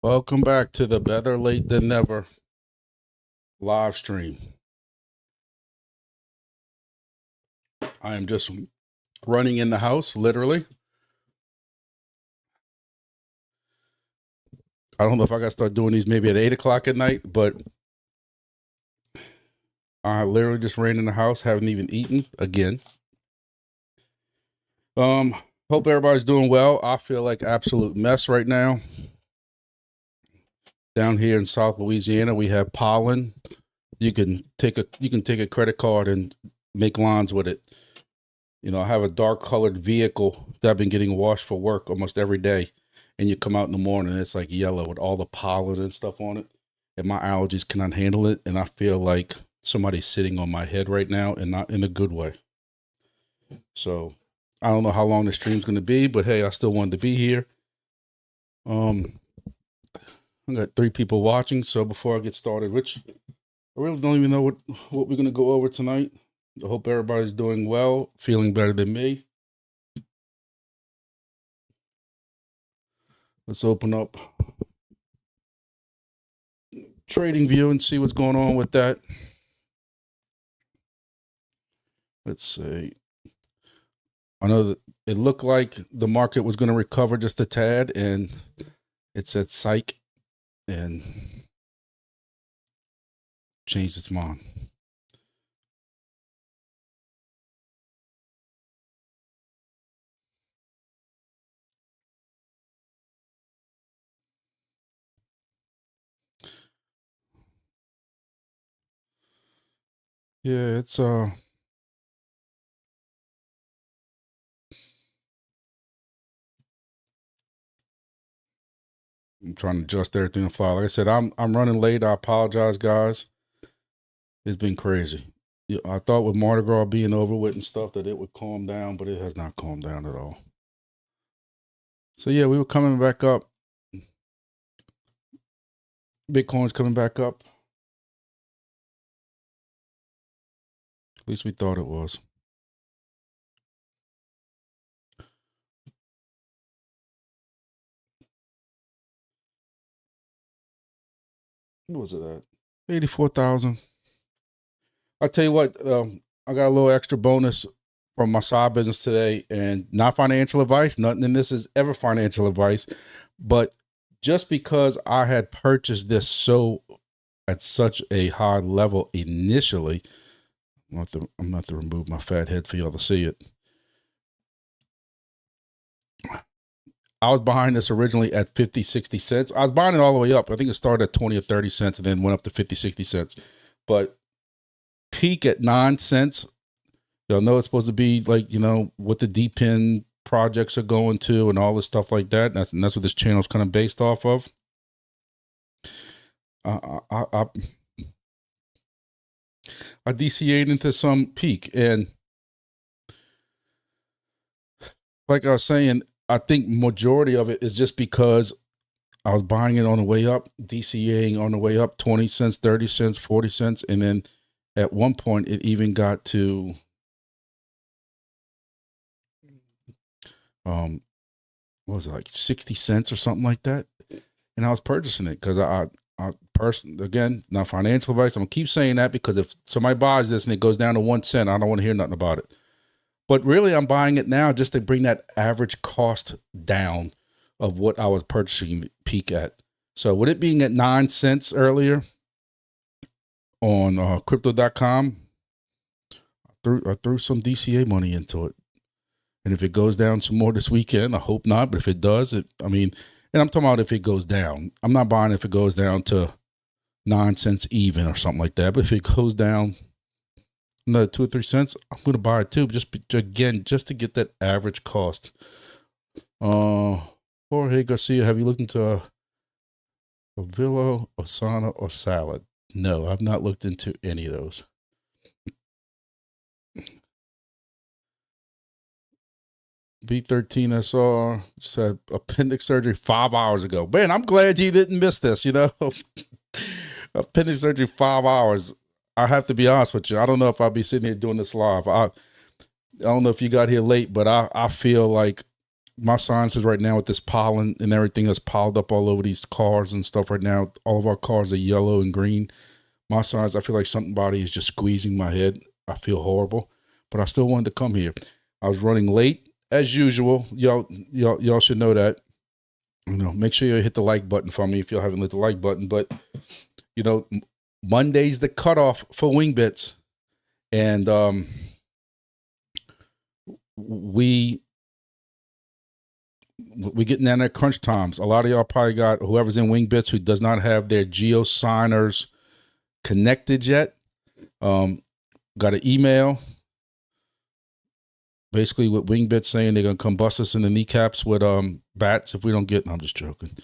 Welcome back to the Better Late Than Never live stream. I am just running in the house, literally. I don't know if I got to start doing these maybe at 8 o'clock at night, but I literally just ran in the house, haven't even eaten again. Hope everybody's doing well. I feel like absolute mess right now. Down here in South Louisiana, we have pollen. You can take a credit card and make lawns with it. You know, I have a dark colored vehicle that I've been getting washed for work almost every day. And you come out in the morning, and it's like yellow with all the pollen and stuff on it. And my allergies cannot handle it. And I feel like somebody's sitting on my head right now, and not in a good way. So I don't know how long the stream's going to be, but hey, I still wanted to be here. I got 3 people watching. So before I get started, which I really don't even know what we're going to go over tonight. I hope everybody's doing well, feeling better than me. Let's open up TradingView and see what's going on with that. Let's see. I know that it looked like the market was going to recover just a tad, and it said psych and changed its mind. Yeah, it's I'm trying to adjust everything on the fly. Like I said, I'm running late. I apologize, guys. It's been crazy. I thought with Mardi Gras being over with and stuff that it would calm down, but it has not calmed down at all. So yeah, we were coming back up. Bitcoin's coming back up. At least we thought it was. What was it at? 84,000. I tell you what, I got a little extra bonus from my side business today, and not financial advice. Nothing in this is ever financial advice, but just because I had purchased this at such a high level initially, I'm going to have to remove my fat head for y'all to see it. I was buying this originally at 50, 60 cents. I was buying it all the way up. I think it started at 20 or 30 cents and then went up to 50, 60 cents. But peak at 9 cents. Y'all know it's supposed to be like, you know, what the DEPIN projects are going to and all this stuff like that. And that's what this channel is kind of based off of. I DCA'd into some peak, and like I was saying, I think majority of it is just because I was buying it on the way up, DCAing on the way up, 20 cents, 30 cents, 40 cents. And then at one point it even got to, what was it, like 60 cents or something like that. And I was purchasing it because I again, not financial advice. I'm gonna keep saying that because if somebody buys this and it goes down to 1 cent, I don't want to hear nothing about it. But really, I'm buying it now just to bring that average cost down of what I was purchasing peak at. So with it being at 9 cents earlier on crypto.com, I threw some DCA money into it. And if it goes down some more this weekend, I hope not. But if it does, and I'm talking about if it goes down. I'm not buying if it goes down to 9 cents even or something like that. But if it goes down another 2 or 3 cents, I'm going to buy it too. Just to get that average cost. Jorge Garcia, have you looked into a Villa, Osana, or Salad? No, I've not looked into any of those. B13SR just had appendix surgery 5 hours ago. Man, I'm glad you didn't miss this, you know. Appendix surgery 5 hours. I have to be honest with you. I don't know if I'll be sitting here doing this live. I don't know if you got here late, but I feel like my silences right now with this pollen and everything that's piled up all over these cars and stuff right now. All of our cars are yellow and green. My sides, I feel like somebody is just squeezing my head. I feel horrible, but I still wanted to come here. I was running late as usual. Y'all should know that. You know, make sure you hit the like button for me if you haven't hit the like button. But you know, Monday's the cutoff for Wingbits, and we getting down at crunch times. A lot of y'all probably got whoever's in Wingbits who does not have their geo signers connected yet. Got an email basically with Wingbits saying they're gonna come bust us in the kneecaps with bats if we don't get. No, I'm just joking.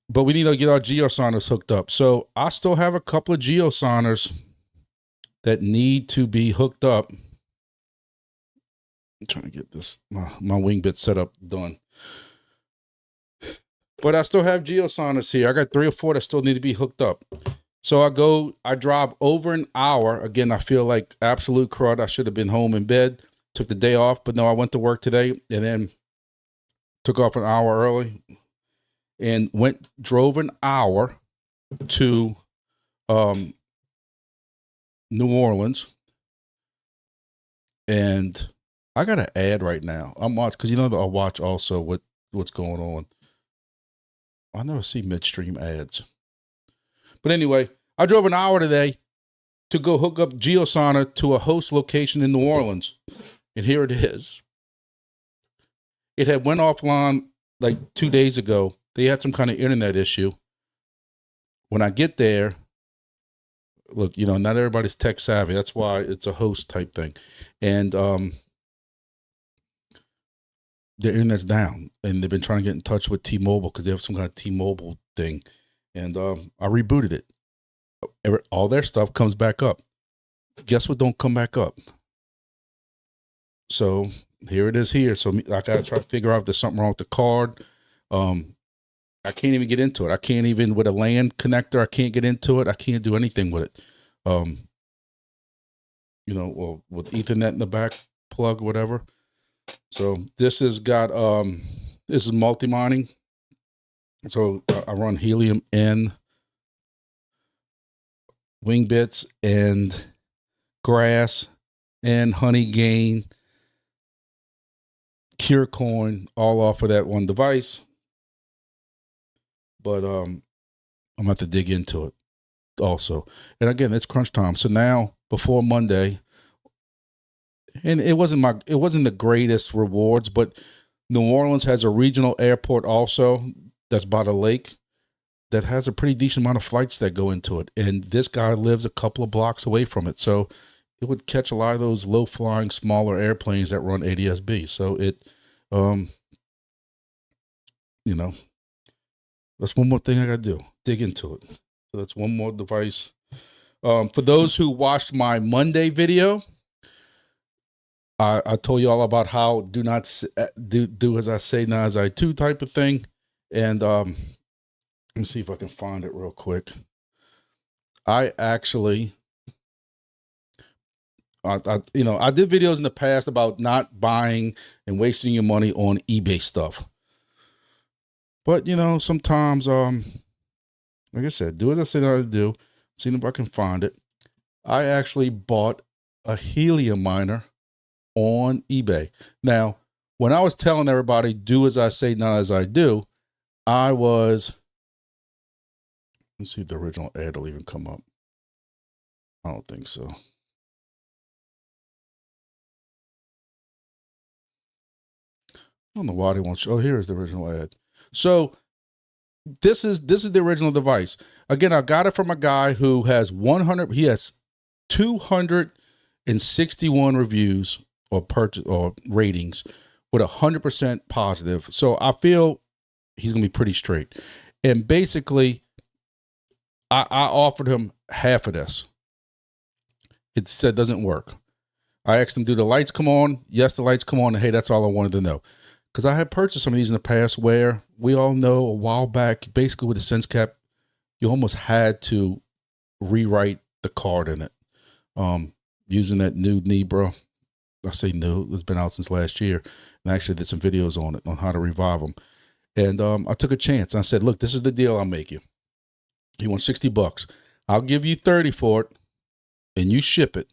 But we need to get our geo signers hooked up. So I still have a couple of geo signers that need to be hooked up. I'm trying to get this my Wingbit setup done. But I still have geo signers here. I got 3 or 4 that still need to be hooked up. So I drive over an hour. Again, I feel like absolute crud. I should have been home in bed, took the day off, but no, I went to work today and then took off an hour early and drove an hour to New Orleans. And I got an ad right now. I'm watching, because you know I watch also what's going on. I never see midstream ads. But anyway, I drove an hour today to go hook up GeoSigner to a host location in New Orleans. And here it is. It had went offline like 2 days ago. They had some kind of internet issue. When I get there, look, you know, not everybody's tech savvy. That's why it's a host type thing. And the internet's down. And they've been trying to get in touch with T-Mobile because they have some kind of T-Mobile thing. And I rebooted it. All their stuff comes back up. Guess what don't come back up? So here it is here. So I got to try to figure out if there's something wrong with the card. I can't even get into it. I can't even, with a LAN connector, I can't get into it. I can't do anything with it. You know, well, with Ethernet in the back plug, whatever. So this has got, this is multi-mining. So I run helium and Wingbits and grass and Honeygain, Curecoin, all off of that one device. But I'm gonna have to dig into it also. And again, it's crunch time. So now before Monday, and it wasn't the greatest rewards, but New Orleans has a regional airport also that's by the lake that has a pretty decent amount of flights that go into it. And this guy lives a couple of blocks away from it. So it would catch a lot of those low flying, smaller airplanes that run ADS-B. So it, you know, that's one more thing I got to do, dig into it. So that's one more device. For those who watched my Monday video, I told you all about how do not do as I say, not as I do type of thing. And let me see if I can find it real quick. I actually, I did videos in the past about not buying and wasting your money on eBay stuff. But, you know, sometimes, like I said, do as I said I do. See if I can find it. I actually bought a helium miner on eBay. Now, when I was telling everybody, do as I say, not as I do, I was, let's see if the original ad will even come up. I don't think so. I don't know why they won't show. Oh, here is the original ad. So this is the original device. Again, I got it from a guy who has 261 reviews or purchase or ratings with 100% positive. So I feel he's gonna be pretty straight. And basically, I offered him half of this. It said doesn't work. I asked him, do the lights come on? Yes, the lights come on. And hey, that's all I wanted to know. Because I had purchased some of these in the past where we all know a while back, basically with the sense cap, you almost had to rewrite the card in it using that new Nebra I say new, it's been out since last year, and I actually did some videos on it, on how to revive them. And I took a chance. I said, look, this is the deal I'll make you. You want $60. I'll give you 30 for it, and you ship it.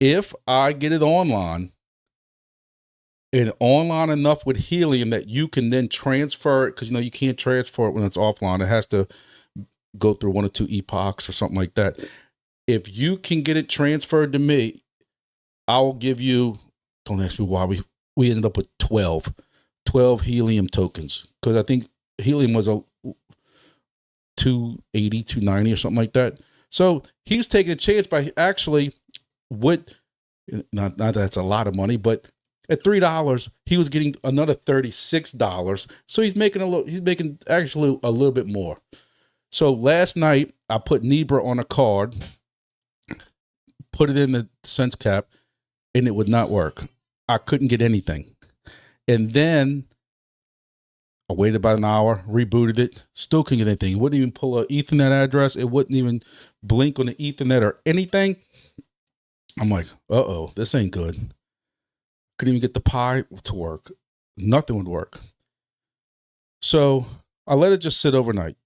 If I get it online, and online enough with helium that you can then transfer it, because you can't transfer it when it's offline. It has to go through 1 or 2 epochs or something like that. If you can get it transferred to me, I will give you, don't ask me why we ended up with 12 helium tokens, because I think helium was a 280, 290 or something like that. So he's taking a chance by actually, not that that's a lot of money, but at $3, he was getting another $36. So he's making actually a little bit more. So last night I put Nebra on a card, put it in the sense cap, and it would not work. I couldn't get anything. And then I waited about an hour, rebooted it, still couldn't get anything. It wouldn't even pull an Ethernet address. It wouldn't even blink on the Ethernet or anything. I'm like, uh-oh, this ain't good. Couldn't even get the Pi to work. Nothing would work. So I let it just sit overnight.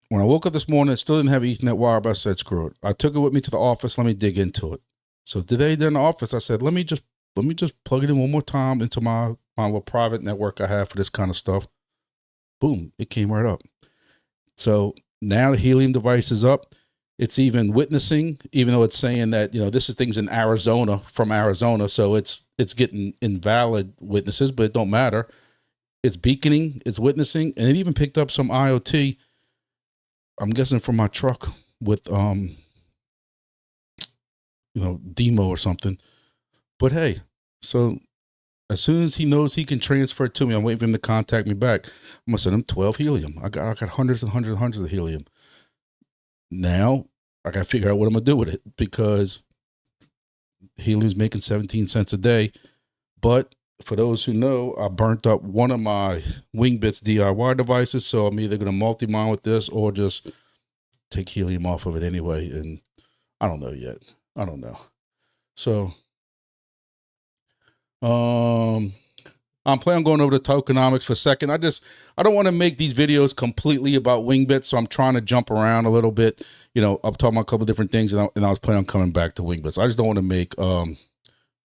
When I woke up this morning, it still didn't have an Ethernet wire, but I said, screw it. I took it with me to the office. Let me dig into it. So today, in the office, I said, let me just plug it in one more time into my little private network I have for this kind of stuff. Boom, it came right up. So now the helium device is up. It's even witnessing, even though it's saying that, this is things in Arizona, from Arizona. So it's getting invalid witnesses, but it don't matter. It's beaconing, it's witnessing, and it even picked up some IoT, I'm guessing from my truck with, demo or something. But hey, so as soon as he knows he can transfer it to me, I'm waiting for him to contact me back. I'm gonna send him 12 helium. I got hundreds and hundreds and hundreds of helium. Now I got to figure out what I'm gonna do with it, because helium's making 17 cents a day. But for those who know, I burnt up one of my Wingbits DIY devices, so I'm either gonna multi-mine with this or just take helium off of it anyway. And I don't know yet. I don't know. So I'm planning on going over the tokenomics for a second. I don't want to make these videos completely about Wingbits, so I'm trying to jump around a little bit. I'm talking about a couple of different things, and I was planning on coming back to Wingbits. I just don't want to make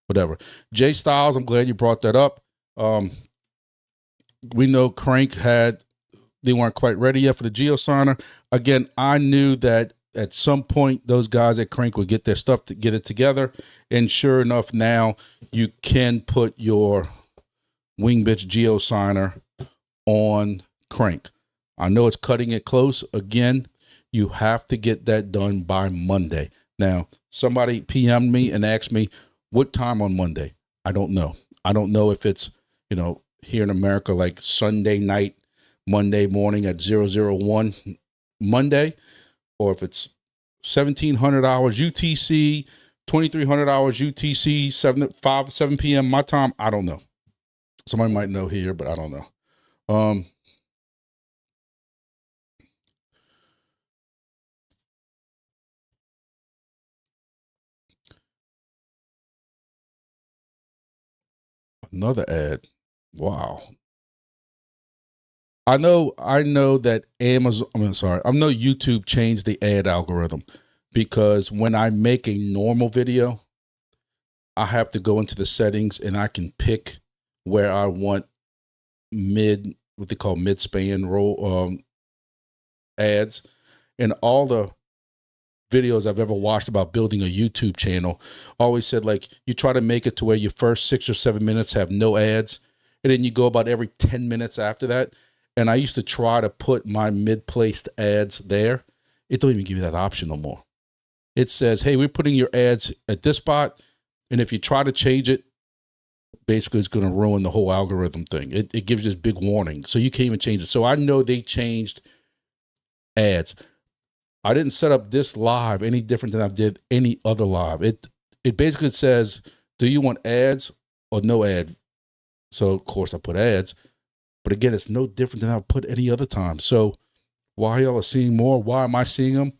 whatever. Jay Styles, I'm glad you brought that up. We know Crank they weren't quite ready yet for the GeoSigner. Again, I knew that at some point those guys at Crank would get their stuff to get it together, and sure enough, now you can put your Wingbits GeoSigner on Crank. I know it's cutting it close. Again, you have to get that done by Monday. Now, somebody PM'd me and asked me what time on Monday. I don't know. I don't know if it's, here in America, like Sunday night, Monday morning at 001 Monday, or if it's 1700 hours UTC, 2300 hours UTC, 7 p.m. my time. I don't know. Somebody might know here, but I don't know. Another ad. Wow. I know that I know YouTube changed the ad algorithm, because when I make a normal video, I have to go into the settings and I can pick where I want what they call mid-span roll ads. And all the videos I've ever watched about building a YouTube channel always said, like, you try to make it to where your first 6 or 7 minutes have no ads, and then you go about every 10 minutes after that. And I used to try to put my mid-placed ads there. It don't even give you that option no more. It says, hey, we're putting your ads at this spot, and if you try to change it, basically it's going to ruin the whole algorithm thing. It gives you this big warning, so you can't even change it. So I know they changed ads. I didn't set up this live any different than I did any other live. It basically says, do you want ads or no ad? So of course I put ads, but again, it's no different than I put any other time. So why y'all are seeing more? Why am I seeing them?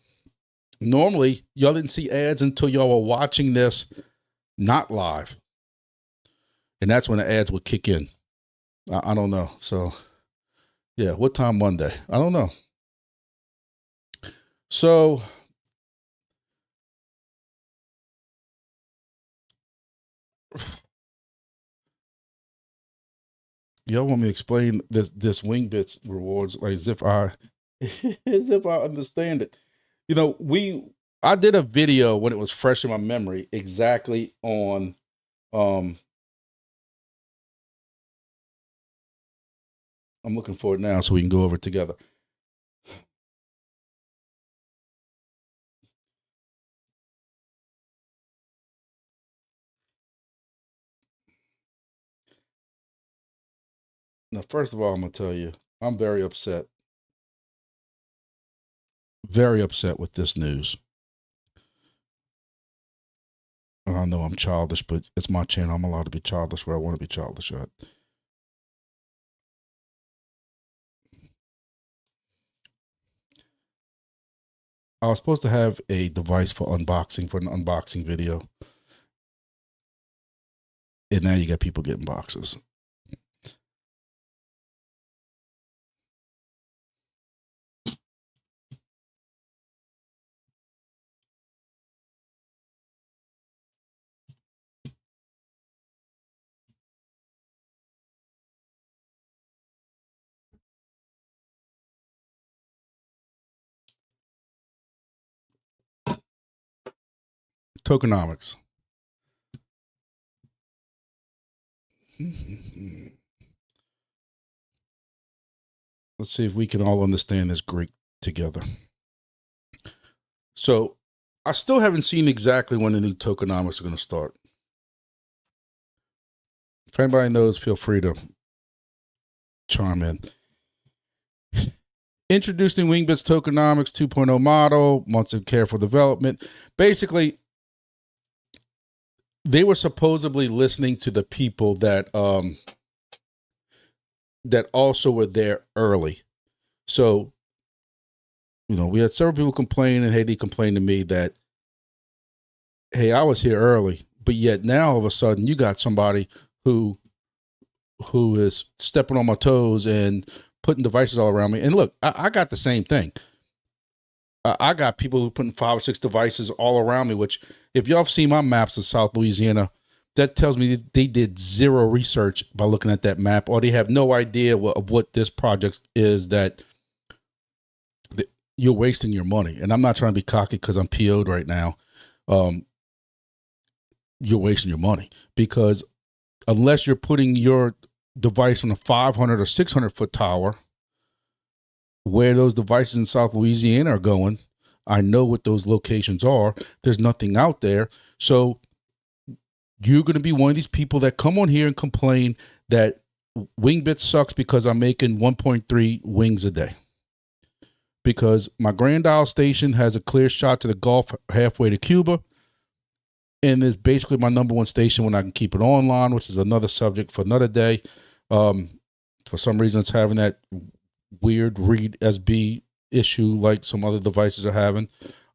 Normally, y'all didn't see ads until y'all were watching this not live. and that's when the ads would kick in. I don't know. So yeah, what time Monday? I don't know. So y'all want me to explain this Wingbits rewards like as if I understand it. You know, I did a video when it was fresh in my memory exactly on I'm looking for it now so we can go over it together. Now, first of all, I'm gonna tell you, I'm very upset with this news. I know I'm childish, but it's my channel. I'm allowed to be childish where I want to be childish at. I was supposed to have a device for unboxing, for an unboxing video. And now you got people getting boxes. Tokenomics. Let's see if we can all understand this Greek together. So I still haven't seen exactly when the new tokenomics are going to start. If anybody knows, feel free to chime in. Introducing Wingbits Tokenomics 2.0 model, months of careful development. Basically, they were supposedly listening to the people that that also were there early. So, you know, we had several people complain, and Haiti complained to me that, hey, I was here early, but yet now all of a sudden you got somebody who is stepping on my toes and putting devices all around me. And look, I got the same thing. I got people who putting 5 or 6 devices all around me, which if y'all have seen my maps of South Louisiana, that tells me that they did zero research by looking at that map, or they have no idea of what this project is, that you're wasting your money. And I'm not trying to be cocky because I'm PO'd right now. You're wasting your money, because unless you're putting your device on a 500 or 600 foot tower, where those devices in South Louisiana are going, I know what those locations are. There's nothing out there. So you're going to be one of these people that come on here and complain that Wingbits sucks because I'm making 1.3 wings a day. Because my Grand Isle station has a clear shot to the Gulf halfway to Cuba, and is basically my #1 station when I can keep it online, which is another subject for another day. For some reason, it's having that weird read SB issue like some other devices are having.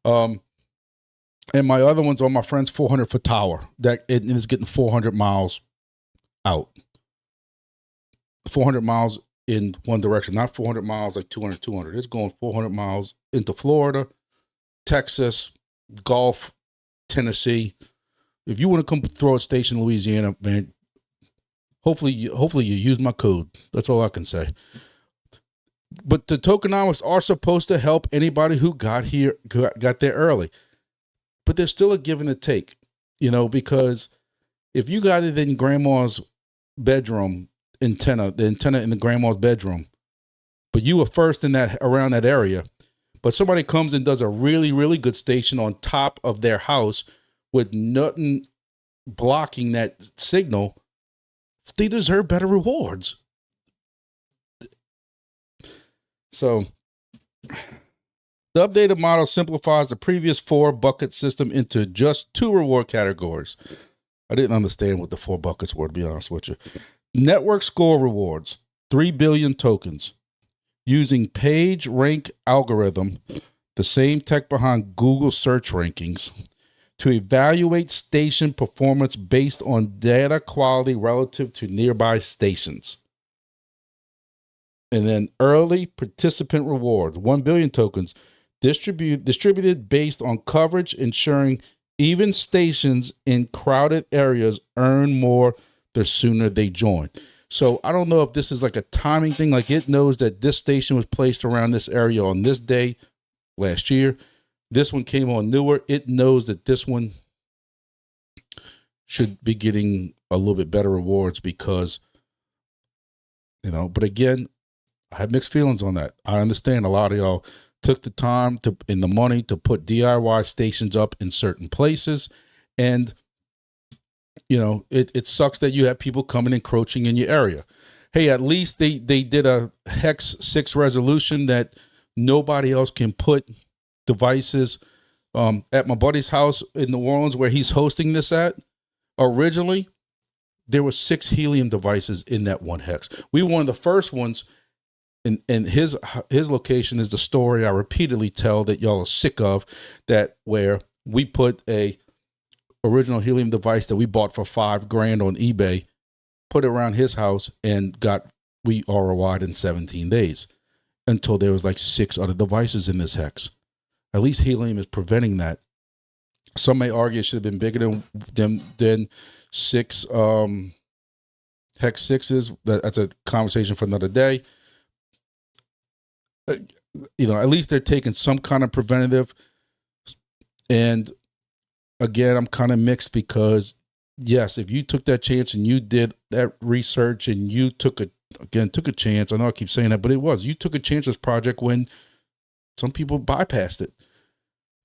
And my other one's on my friend's 400 foot tower that it is getting 400 miles out. 400 miles in one direction, not 400 miles like 200. It's going 400 miles into Florida, Texas, Gulf, Tennessee. If you want to come throw a station in Louisiana, man, hopefully you use my code. That's all I can say. But the tokenomics are supposed to help anybody who got there early. But there's still a give and a take, you know, because if you got it in grandma's bedroom antenna, the antenna in the grandma's bedroom, but you were first in that around that area, but somebody comes and does a really, really good station on top of their house with nothing blocking that signal, they deserve better rewards. So the updated model simplifies the previous 4 bucket system into just 2 reward categories. I didn't understand what the 4 buckets were, to be honest with you. Network score rewards, 3 billion tokens, using PageRank algorithm, the same tech behind Google search rankings, to evaluate station performance based on data quality relative to nearby stations. And then early participant rewards, 1 billion tokens distributed based on coverage, ensuring even stations in crowded areas earn more the sooner they join. So I don't know if this is like a timing thing, like it knows that this station was placed around this area on this day last year. This one came on newer. It knows that this one should be getting a little bit better rewards because, but again, I have mixed feelings on that. I understand a lot of y'all took the time and the money to put DIY stations up in certain places. And, it sucks that you have people coming encroaching in your area. Hey, at least they did a Hex 6 resolution that nobody else can put devices at my buddy's house in New Orleans where he's hosting this at. Originally, there were 6 helium devices in that one hex. We were one of the first ones, and his location is the story I repeatedly tell that y'all are sick of, that where we put a original helium device that we bought for $5,000 on eBay, put it around his house, and we ROI'd in 17 days until there was like 6 other devices in this hex. At least helium is preventing that. Some may argue it should have been bigger than 6 hex 6s. That's a conversation for another day. At least they're taking some kind of preventative. And again, I'm kind of mixed because yes, if you took that chance and you did that research and you took a chance, I know I keep saying that, but you took a chance this project when some people bypassed it.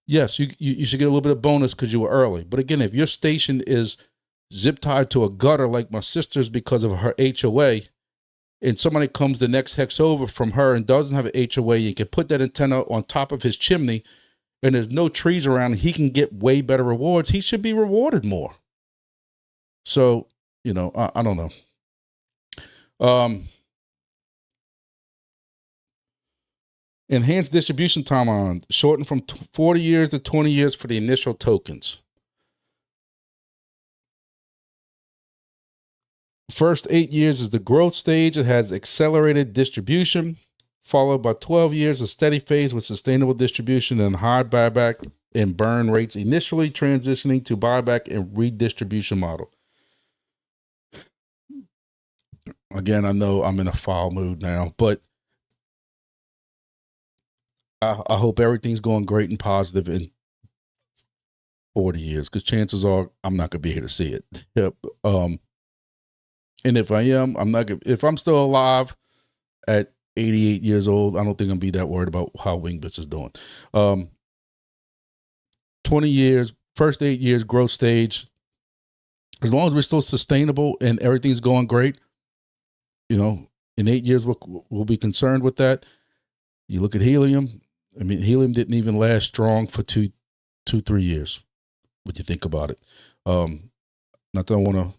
Yes, you should get a little bit of bonus because you were early. But again, if your station is zip tied to a gutter like my sister's because of her HOA, and somebody comes the next hex over from her and doesn't have an HOA, you can put that antenna on top of his chimney and there's no trees around, and he can get way better rewards. He should be rewarded more. So, I don't know. Enhanced distribution timeline, shortened from 40 years to 20 years for the initial tokens. First 8 years is the growth stage. It has accelerated distribution, followed by 12 years of steady phase with sustainable distribution and high buyback and burn rates, initially transitioning to buyback and redistribution model. Again, I know I'm in a foul mood now, but I hope everything's going great and positive in 40 years, because chances are I'm not going to be here to see it. Yep. And if I am, if I'm still alive at 88 years old, I don't think I'm be that worried about how Wingbits is doing. 20 years, first 8 years growth stage. As long as we're still sustainable and everything's going great, in 8 years, we'll be concerned with that. You look at helium. I mean, helium didn't even last strong for 3 years. What you think about it? Not that I want to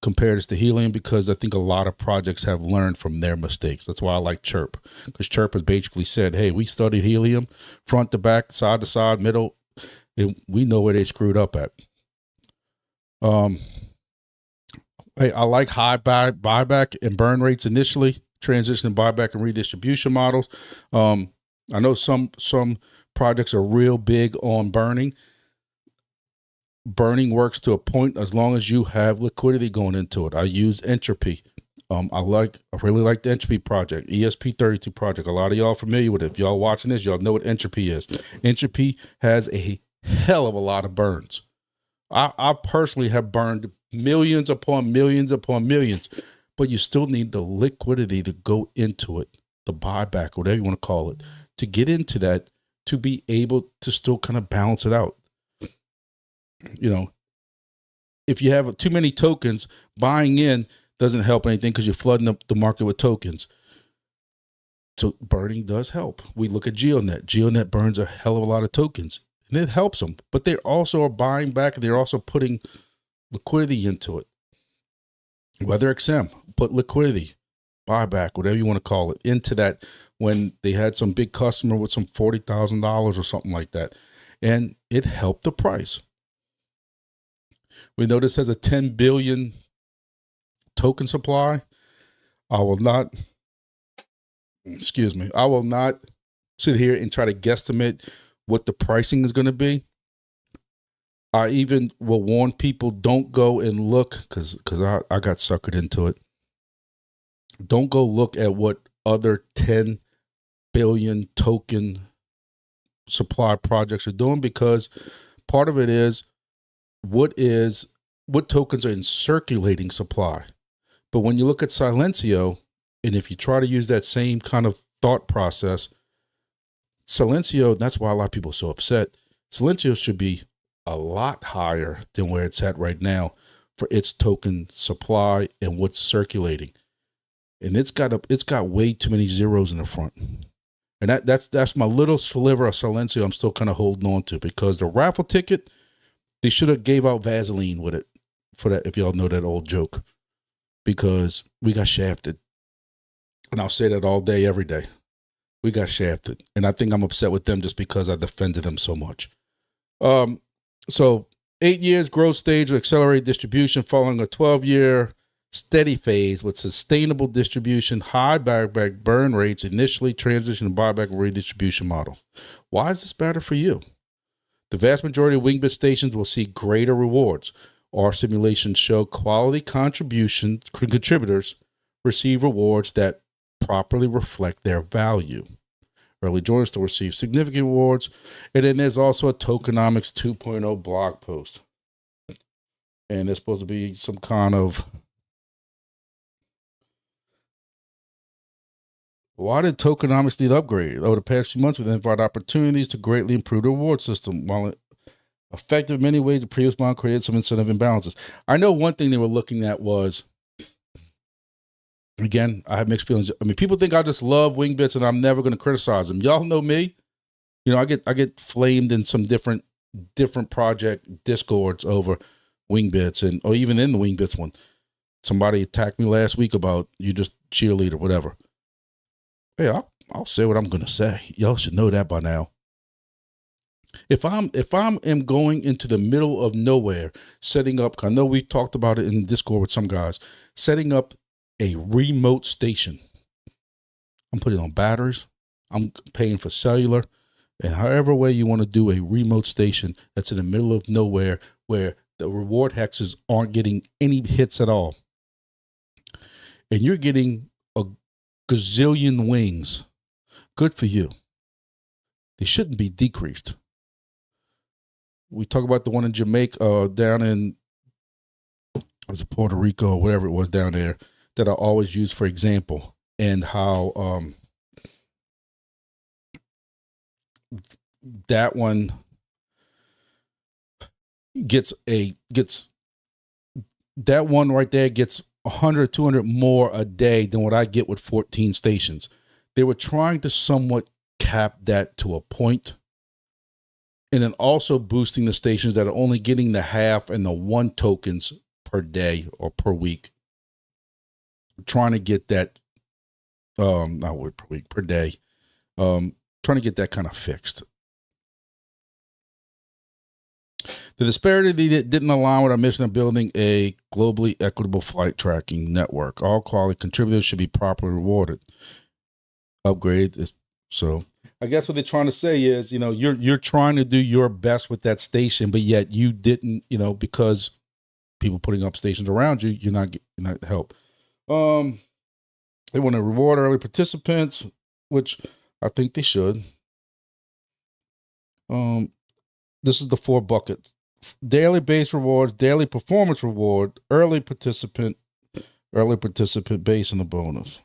compare this to helium, because I think a lot of projects have learned from their mistakes. That's why I like Chirp, because Chirp has basically said, hey, we studied helium front to back, side to side, middle, and we know where they screwed up at. Hey, I like high buyback and burn rates initially, transition buyback and redistribution models. I know some projects are real big on burning. Burning works to a point as long as you have liquidity going into it. I use entropy. I really like the entropy project, ESP32 project. A lot of y'all familiar with it. If y'all watching this, y'all know what entropy is. Entropy has a hell of a lot of burns. I personally have burned millions upon millions upon millions, but you still need the liquidity to go into it, the buyback, whatever you want to call it, to get into that, to be able to still kind of balance it out. If you have too many tokens, buying in doesn't help anything because you're flooding up the market with tokens. So burning does help. We look at geodnet. Geodnet burns a hell of a lot of tokens, and it helps them. But they also are buying back, and they're also putting liquidity into it. Weather XM put liquidity, buyback, whatever you want to call it, into that when they had some big customer with some $40,000 or something like that. And it helped the price. We know this has a 10 billion token supply. I will not sit here and try to guesstimate what the pricing is going to be. I even will warn people, don't go and look, because I got suckered into it. Don't go look at what other 10 billion token supply projects are doing, because part of it is what tokens are in circulating supply. But when you look at Silencio, and if you try to use that same kind of thought process, Silencio, that's why a lot of people are so upset. Silencio should be a lot higher than where it's at right now for its token supply and what's circulating. And it's got way too many zeros in the front. And that's my little sliver of Silencio I'm still kind of holding on to, because the raffle ticket, they should have gave out Vaseline with it for that, if y'all know that old joke, because we got shafted. And I'll say that all day, every day. We got shafted. And I think I'm upset with them just because I defended them so much. So 8 years growth stage with accelerated distribution following a 12-year steady phase with sustainable distribution, high buyback burn rates, initially transition to buyback redistribution model. Why is this matter for you? The vast majority of Wingbits stations will see greater rewards. Our simulations show quality contributors receive rewards that properly reflect their value. Early joiners will receive significant rewards. And then there's also a Tokenomics 2.0 blog post. And there's supposed to be some kind of, why did Tokenomics need upgrade? Over the past few months, we've identified opportunities to greatly improve the reward system. While effective in many ways, the previous model created some incentive imbalances. I know one thing they were looking at was, again, I have mixed feelings. I mean, people think I just love Wingbits and I'm never going to criticize them. Y'all know me. You know, I get flamed in some different project discords over Wingbits, or even in the Wingbits one. Somebody attacked me last week about you just cheerleader, whatever. Hey, I'll say what I'm going to say. Y'all should know that by now. If I'm going into the middle of nowhere, setting up, I know we talked about it in Discord with some guys, setting up a remote station. I'm putting on batteries. I'm paying for cellular, and however way you want to do a remote station that's in the middle of nowhere where the reward hexes aren't getting any hits at all. And you're getting a gazillion wings. Good for you. They shouldn't be decreased. We talk about the one in Jamaica, down in Puerto Rico or whatever it was down there, that I always use for example, and how that one gets that one right there gets 100, 200 more a day than what I get with 14 stations. They were trying to somewhat cap that to a point, and then also boosting the stations that are only getting the half and the 1 tokens per day or per week. Trying to get that, not word per week, per day. Trying to get that kind of fixed. The disparity didn't align with our mission of building a globally equitable flight tracking network. All quality contributors should be properly rewarded. Upgrade. So I guess what they're trying to say is, you know, you're trying to do your best with that station, but yet you didn't, you know, because people putting up stations around you, you're not help. They want to reward early participants, which I think they should. This is the 4 buckets: daily base rewards, daily performance reward, early participant base, and the bonus.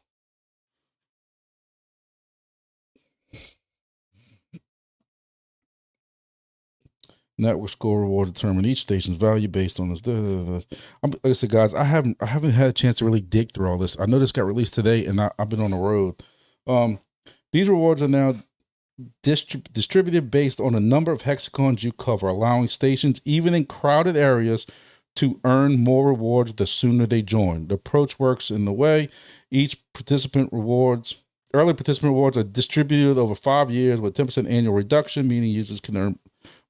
Network score reward determine each station's value based on this. Like I said, guys, I haven't had a chance to really dig through all this. I know this got released today, and I've been on the road. These rewards are now distributed based on the number of hexagons you cover, allowing stations, even in crowded areas, to earn more rewards the sooner they join. The approach works in the way early participant rewards are distributed over 5 years with 10% annual reduction, meaning users can earn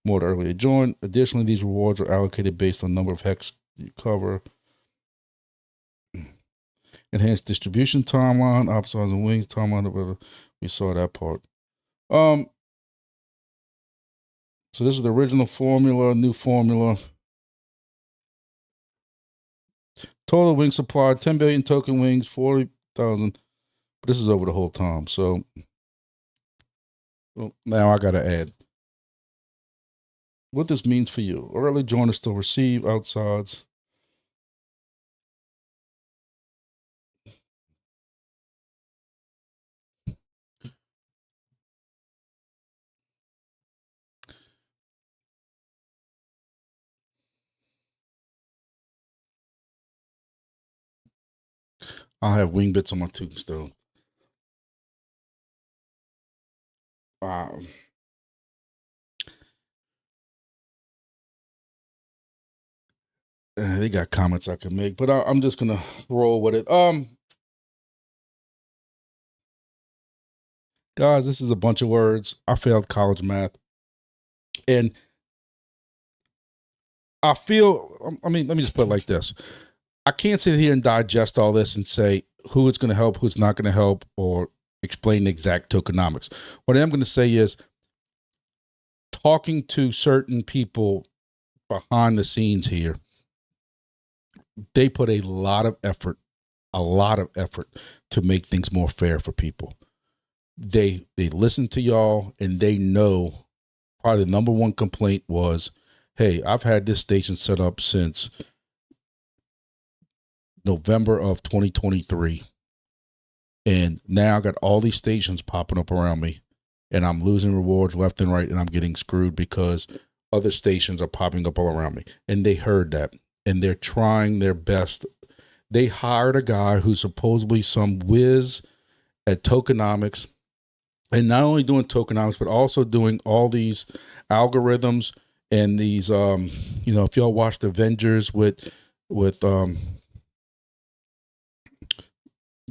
more to earlier join. Additionally, these rewards are allocated based on number of hex you cover. Enhanced distribution timeline, optimizing wings timeline. We saw that part. So this is the original formula, new formula. Total wing supply, 10 billion token wings, 40,000. But this is over the whole time. So well, now I got to add what this means for you. Early joiners still receive outsides. I'll have Wingbits on my tombstone. They got comments I can make, but I'm just gonna roll with it. Guys, this is a bunch of words. I failed college math, and I feel. I mean, let me just put it like this: I can't sit here and digest all this and say who it's going to help, who's not going to help, or explain the exact tokenomics. What I am going to say is, talking to certain people behind the scenes here, they put a lot of effort to make things more fair for people. They listen to y'all, and they know probably the number one complaint was, hey, I've had this station set up since November of 2023. And now I got all these stations popping up around me, and I'm losing rewards left and right, and I'm getting screwed because other stations are popping up all around me. And they heard that, and they're trying their best. They hired a guy who's supposedly some whiz at tokenomics, and not only doing tokenomics, but also doing all these algorithms and these, if y'all watched Avengers with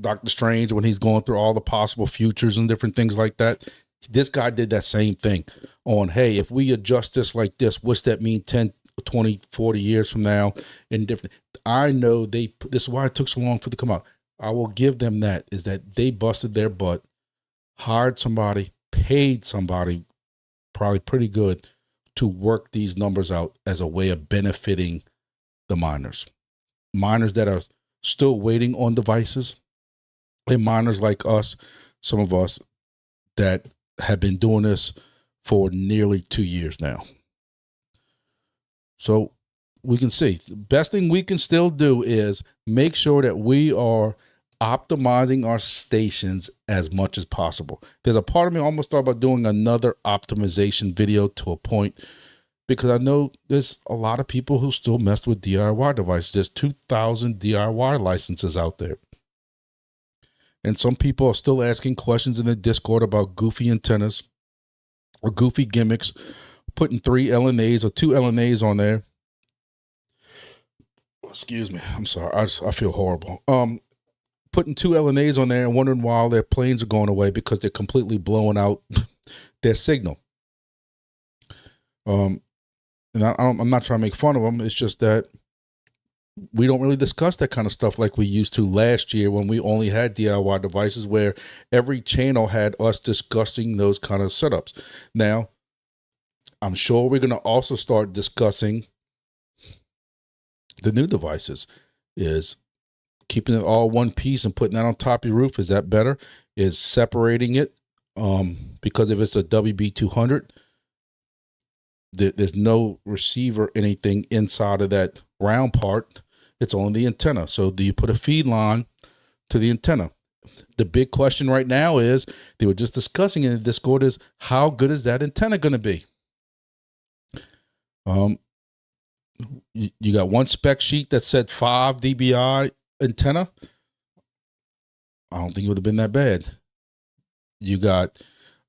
Doctor Strange, when he's going through all the possible futures and different things like that, this guy did that same thing on, hey, if we adjust this like this, what's that mean 10, 20, 40 years from now? And different. I know this is why it took so long for it to come out. I will give them that, is that they busted their butt, hired somebody, paid somebody probably pretty good to work these numbers out as a way of benefiting the miners that are still waiting on devices, and miners like us, some of us that have been doing this for nearly 2 years now. So we can see the best thing we can still do is make sure that we are optimizing our stations as much as possible. There's a part of me almost thought about doing another optimization video to a point, because I know there's a lot of people who still mess with DIY devices. There's 2,000 DIY licenses out there. And some people are still asking questions in the Discord about goofy antennas or goofy gimmicks, putting 3 LNAs or 2 LNAs on there. Excuse me. I'm sorry. I feel horrible. Putting 2 LNAs on there and wondering why their planes are going away, because they're completely blowing out their signal. And I'm not trying to make fun of them. It's just that we don't really discuss that kind of stuff like we used to last year, when we only had DIY devices, where every channel had us discussing those kind of setups. Now, I'm sure we're going to also start discussing the new devices. Is keeping it all one piece and putting that on top of your roof, is that better? Is separating it, because if it's a WB200, there's no receiver, anything inside of that round part. It's only the antenna. So do you put a feed line to the antenna? The big question right now is, they were just discussing in the Discord, is how good is that antenna going to be? You got one spec sheet that said 5 dBi antenna. I don't think it would have been that bad. You got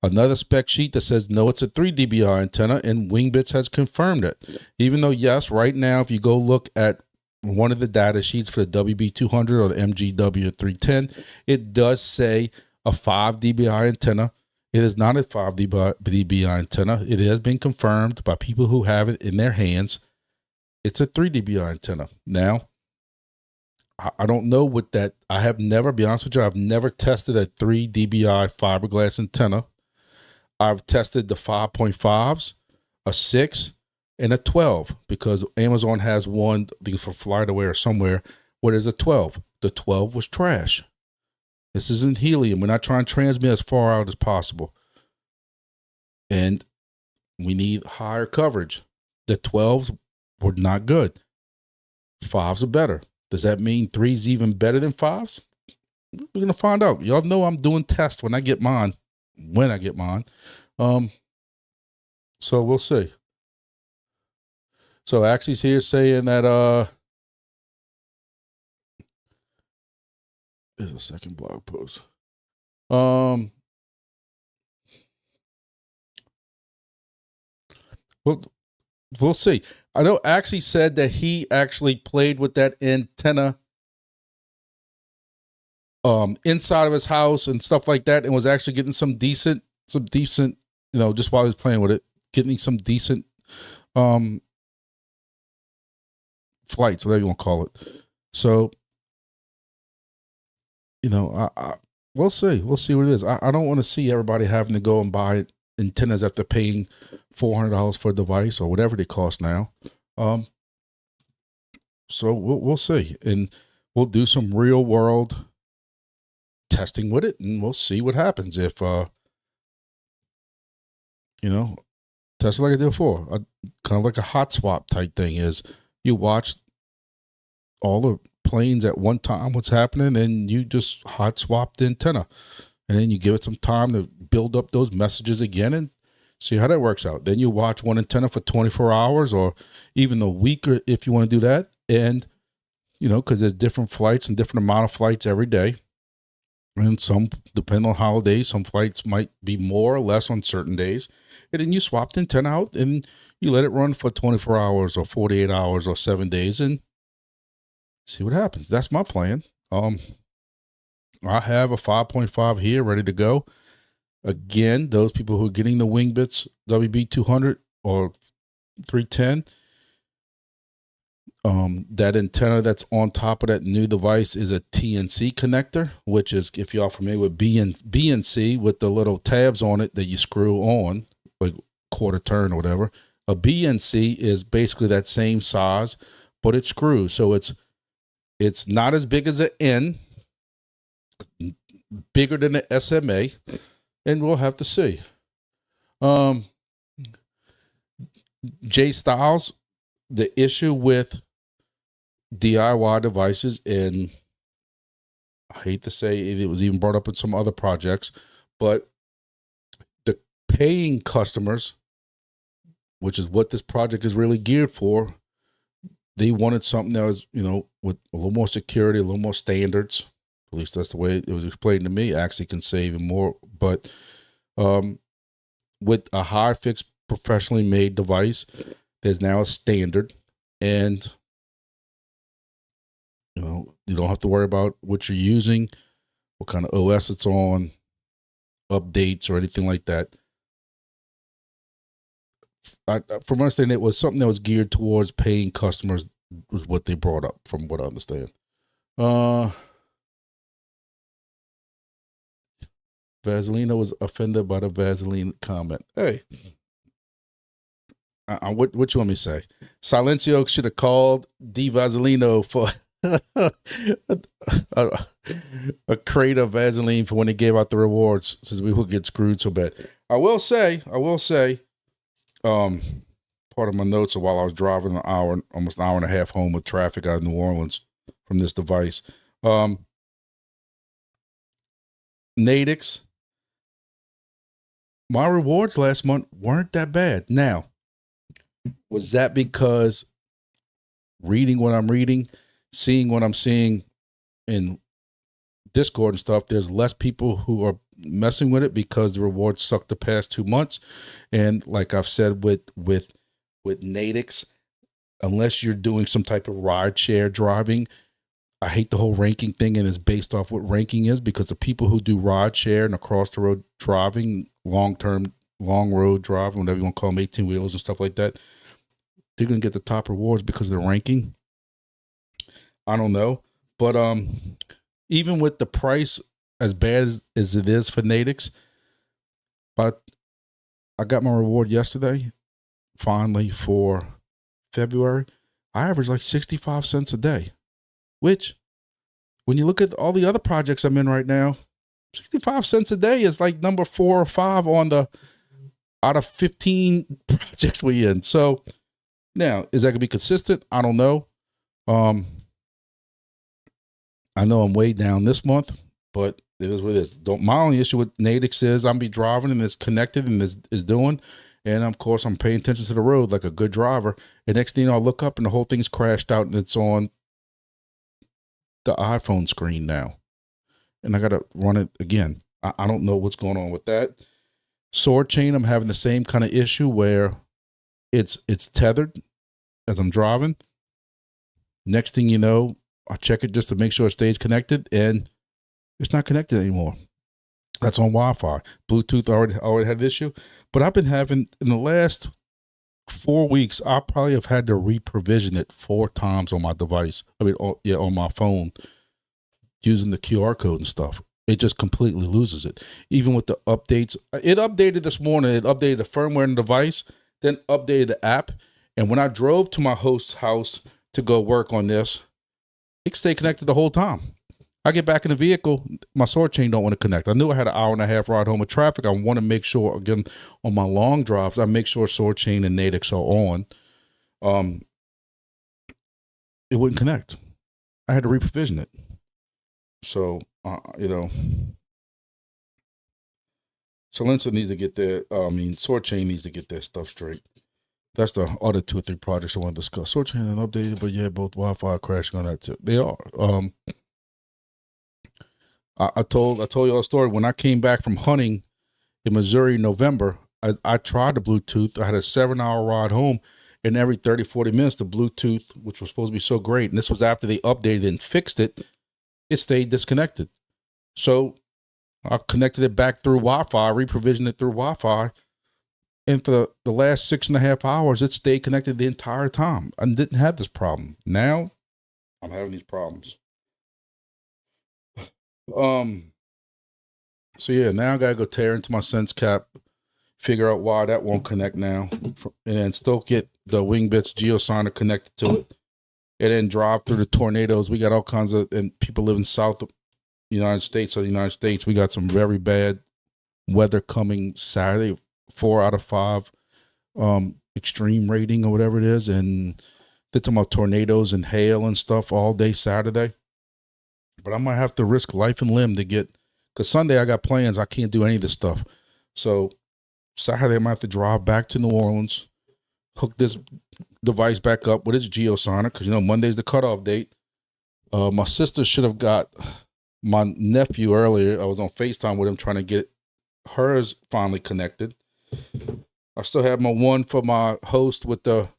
another spec sheet that says, no, it's a 3 dBi antenna, and Wingbits has confirmed it. Even though, yes, right now, if you go look at one of the data sheets for the WB200 or the MGW310, it does say a 5 dBi antenna. It is not a 5 dBi antenna. It has been confirmed by people who have it in their hands. It's a 3 dBi antenna. Now, I don't know what that, I have never, be honest with you, I've never tested a 3 dBi fiberglass antenna. I've tested the 5.5s, a 6, and a 12, because Amazon has one, I think it's for FlightAway or somewhere, where there's a 12. The 12 was trash. This isn't helium. We're not trying to transmit as far out as possible. And we need higher coverage. The 12s were not good. 5s are better. Does that mean 3's even better than 5s? We're going to find out. Y'all know I'm doing tests when I get mine. So we'll see. So Axie's here saying that, there's a second blog post. We'll see. I know Axie said that he actually played with that antenna inside of his house and stuff like that, and was actually getting some decent, you know, just while he was playing with it, getting some decent flights, whatever you want to call it. So, you know, we'll see. We'll see what it is. I don't want to see everybody having to go and buy antennas after paying $400 for a device or whatever they cost now. So we'll see, and we'll do some real world testing with it, and we'll see what happens if you know, test it like I did before. Kind of like a hot swap type thing is you watch all the planes at one time, what's happening, and you just hot swap the antenna, and then you give it some time to build up those messages again and see how that works out. Then you watch one antenna for 24 hours or even a week if you want to do that. And, you know, because there's different flights and different amount of flights every day. And some, depending on holidays, some flights might be more or less on certain days. And then you swap the antenna out and you let it run for 24 hours or 48 hours or 7 days and see what happens. That's my plan. I have a 5.5 here ready to go. Again, those people who are getting the Wingbits WB200 or 310, that antenna that's on top of that new device is a TNC connector, which is, if y'all familiar with BNC with the little tabs on it that you screw on, like quarter turn or whatever. A BNC is basically that same size, but it screws. So it's not as big as an N, bigger than the SMA, and we'll have to see. Jay Styles, the issue with DIY devices, and I hate to say it was even brought up in some other projects, but the paying customers, which is what this project is really geared for, they wanted something that was, you know, with a little more security, a little more standards. At least that's the way it was explained to me. Actually can say even more, but with a high fixed, professionally made device, there's now a standard, and you know, you don't have to worry about what you're using, what kind of OS it's on, updates or anything like that. From my understanding, it was something that was geared towards paying customers, was what they brought up, from what I understand. Vaselina was offended by the Vaseline comment. Hey, what you want me to say? Silencio should have called D Vaselino for a crate of Vaseline for when they gave out the rewards, since we would get screwed so bad. I will say, part of my notes of while I was driving almost an hour and a half home with traffic out of New Orleans from this device. Nadix, my rewards last month weren't that bad. Now, was that because reading what I'm reading, seeing what I'm seeing in Discord and stuff, there's less people who are messing with it because the rewards sucked the past 2 months? And like I've said with Nadix, unless you're doing some type of ride share driving, I hate the whole ranking thing, and it's based off what ranking is, because the people who do ride share and across the road driving, long road driving, whatever you want to call them, 18 wheels and stuff like that, they're going to get the top rewards because of the ranking. I don't know. But even with the price as bad as it is for Natix, but I got my reward yesterday, finally, for February. I average like 65 cents a day, which when you look at all the other projects I'm in right now, 65 cents a day is like number 4 or 5 on the out of 15 projects we in. So now, is that gonna be consistent? I don't know. I know I'm way down this month, but it is what it is. My only issue with Natix is I'm be driving and it's connected and is doing. And of course, I'm paying attention to the road like a good driver. And next thing you know, I look up and the whole thing's crashed out and it's on the iPhone screen now. And I got to run it again. I don't know what's going on with that. Soarchain, I'm having the same kind of issue where it's tethered as I'm driving. Next thing you know, I check it just to make sure it stays connected, and it's not connected anymore. That's on Wi-Fi. Bluetooth already had this issue, but I've been having, in the last 4 weeks, I probably have had to reprovision it 4 times on my device. I mean, on my phone, using the QR code and stuff. It just completely loses it. Even with the updates, it updated this morning. It updated the firmware in the device, then updated the app. And when I drove to my host's house to go work on this, it stayed connected the whole time. I get back in the vehicle, my Soarchain don't want to connect. I knew I had an hour and a half ride home with traffic. I want to make sure, again, on my long drives, I make sure Soarchain and Natix are on. It wouldn't connect. I had to reprovision it. So, Silencio needs to get their, Soarchain needs to get their stuff straight. That's the other 2 or 3 projects I want to discuss. Soarchain and updated, but yeah, both Wi-Fi crashing on that too. They are. I told you a story. When I came back from hunting in Missouri in November, I tried the Bluetooth. I had a 7-hour ride home, and every 30, 40 minutes, the Bluetooth, which was supposed to be so great, and this was after they updated and fixed it, it stayed disconnected. So I connected it back through Wi-Fi, reprovisioned it through Wi-Fi, and for the last 6.5 hours, it stayed connected the entire time. I didn't have this problem. Now I'm having these problems. So yeah, now I gotta go tear into my sense cap, figure out why that won't connect now, and still get the Wingbits geosonic connected to it, and then drive through the tornadoes. We got all kinds of, and people living south of the United States. We got some very bad weather coming Saturday, 4 out of 5 extreme rating or whatever it is, and they're talking about tornadoes and hail and stuff all day Saturday. But I might have to risk life and limb to get, because Sunday I got plans. I can't do any of this stuff. So Saturday I might have to drive back to New Orleans, hook this device back up with its geosonic, because Monday's the cutoff date. My sister should have got my nephew earlier. I was on FaceTime with him trying to get hers finally connected. I still have my one for my host with the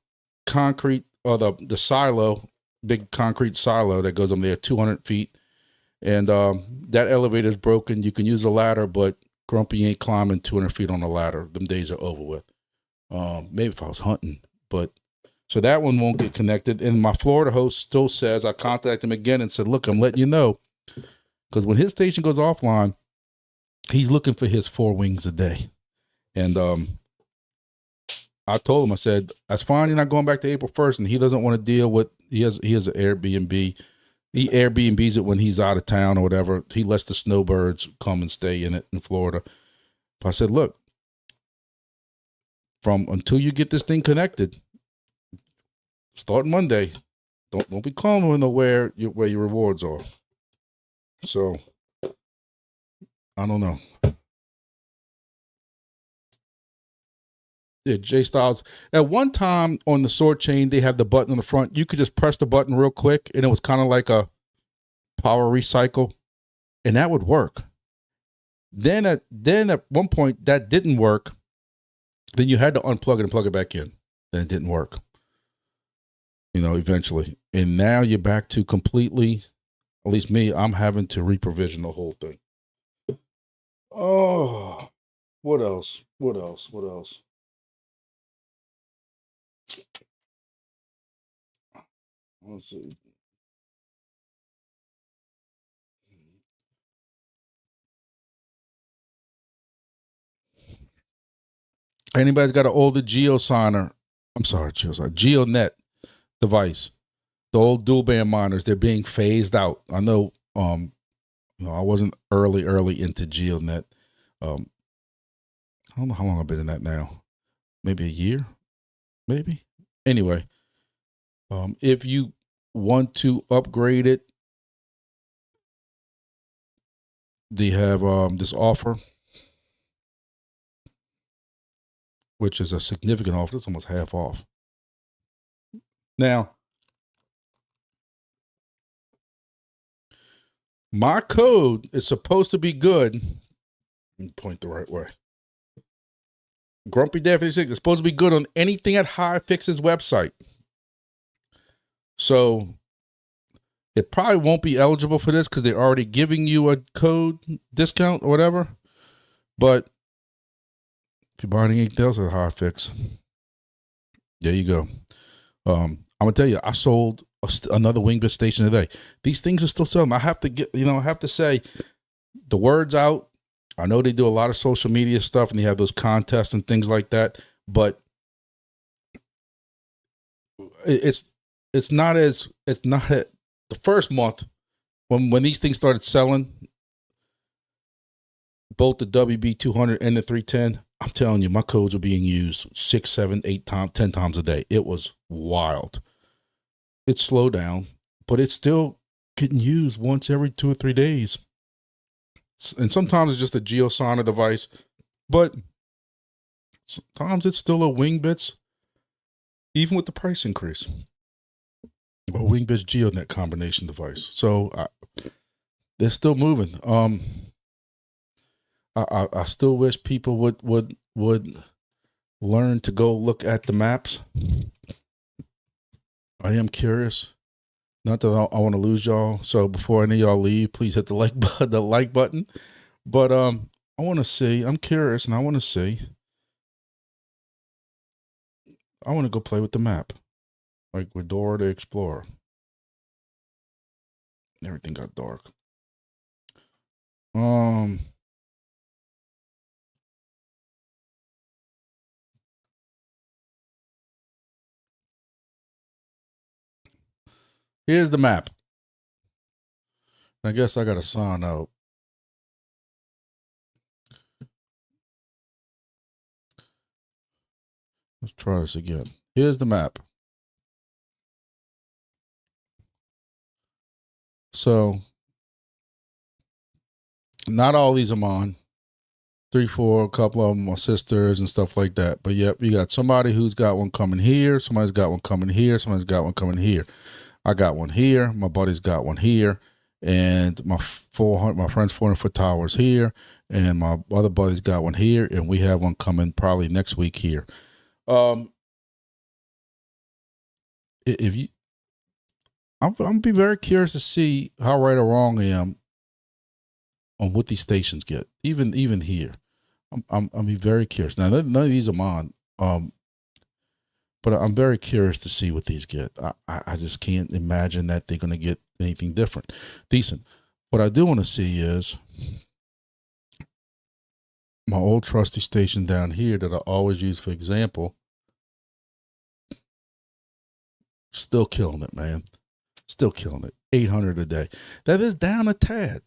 concrete, or the silo, big concrete silo that goes up there 200 feet. And that elevator is broken. You can use a ladder, but Grumpy ain't climbing 200 feet on a ladder. Them days are over with. Maybe if I was hunting. But so that one won't get connected. And my Florida host still says, I contacted him again and said, look, I'm letting you know. Because when his station goes offline, he's looking for his 4 wings a day. And I told him, I said, that's fine. You're not going back to April 1st. And he doesn't want to deal with, he has an Airbnb. He Airbnbs it when he's out of town or whatever. He lets the snowbirds come and stay in it in Florida. But I said, look, until you get this thing connected, start Monday. Don't be calling where your rewards are. So I don't know. Yeah, J Styles. At one time on the Soarchain, they have the button on the front. You could just press the button real quick, and it was kind of like a power recycle, and that would work. Then at one point that didn't work. Then you had to unplug it and plug it back in. Then it didn't work. Eventually, and now you're back to completely At least me, I'm having to reprovision the whole thing. Oh, what else? What else? What else? Let's see. Anybody's got an older geosigner? I'm sorry, geonet device. The old dual band miners, they're being phased out. I know. I wasn't early into geonet. I don't know how long I've been in that now. Maybe a year, maybe. Anyway, if you want to upgrade it, they have this offer, which is a significant offer. It's almost half off. Now, my code is supposed to be good. Let me point the right way. GrumpyDad 56 is supposed to be good on anything at HiFix's website. So it probably won't be eligible for this because they're already giving you a code discount or whatever. But if you're buying anything else at HiFix, there you go. I'm gonna tell you, I sold another Wingbit station today. These things are still selling. I have to say, the word's out. I know they do a lot of social media stuff and they have those contests and things like that, but it's not the first month when these things started selling, both the WB 200 and the 310. I'm telling you, my codes were being used 6, 7, 8 times, 10 times a day. It was wild. It's slowed down, but it's still getting used once every 2 or 3 days. And sometimes it's just a geosigner device, but sometimes it's still a Wingbits, even with the price increase. A Wingbits geonet combination device. So they're still moving. I still wish people would learn to go look at the maps. I am curious. Not that I want to lose y'all. So before any of y'all leave, please hit the like button. But I want to see. I'm curious, and I want to see. I want to go play with the map, like with Dora the Explorer. Everything got dark. Here's the map. I guess I got to sign out. Let's try this again. Here's the map. So, not all these I'm on. 3, 4, a couple of them are sisters and stuff like that. But yep, you got somebody who's got one coming here. Somebody's got one coming here. Somebody's got one coming here. I got one here. My buddy's got one here. And my friend's 400-foot towers here. And my other buddy's got one here. And we have one coming probably next week here. If you, I'm gonna be very curious to see how right or wrong I am on what these stations get. Even here, I'm be very curious. Now none of these are mine, but I'm very curious to see what these get. I just can't imagine that they're gonna get anything decent. What I do want to see is my old trusty station down here that I always use for example. Still killing it, man. Still killing it. 800 a day. That is down a tad.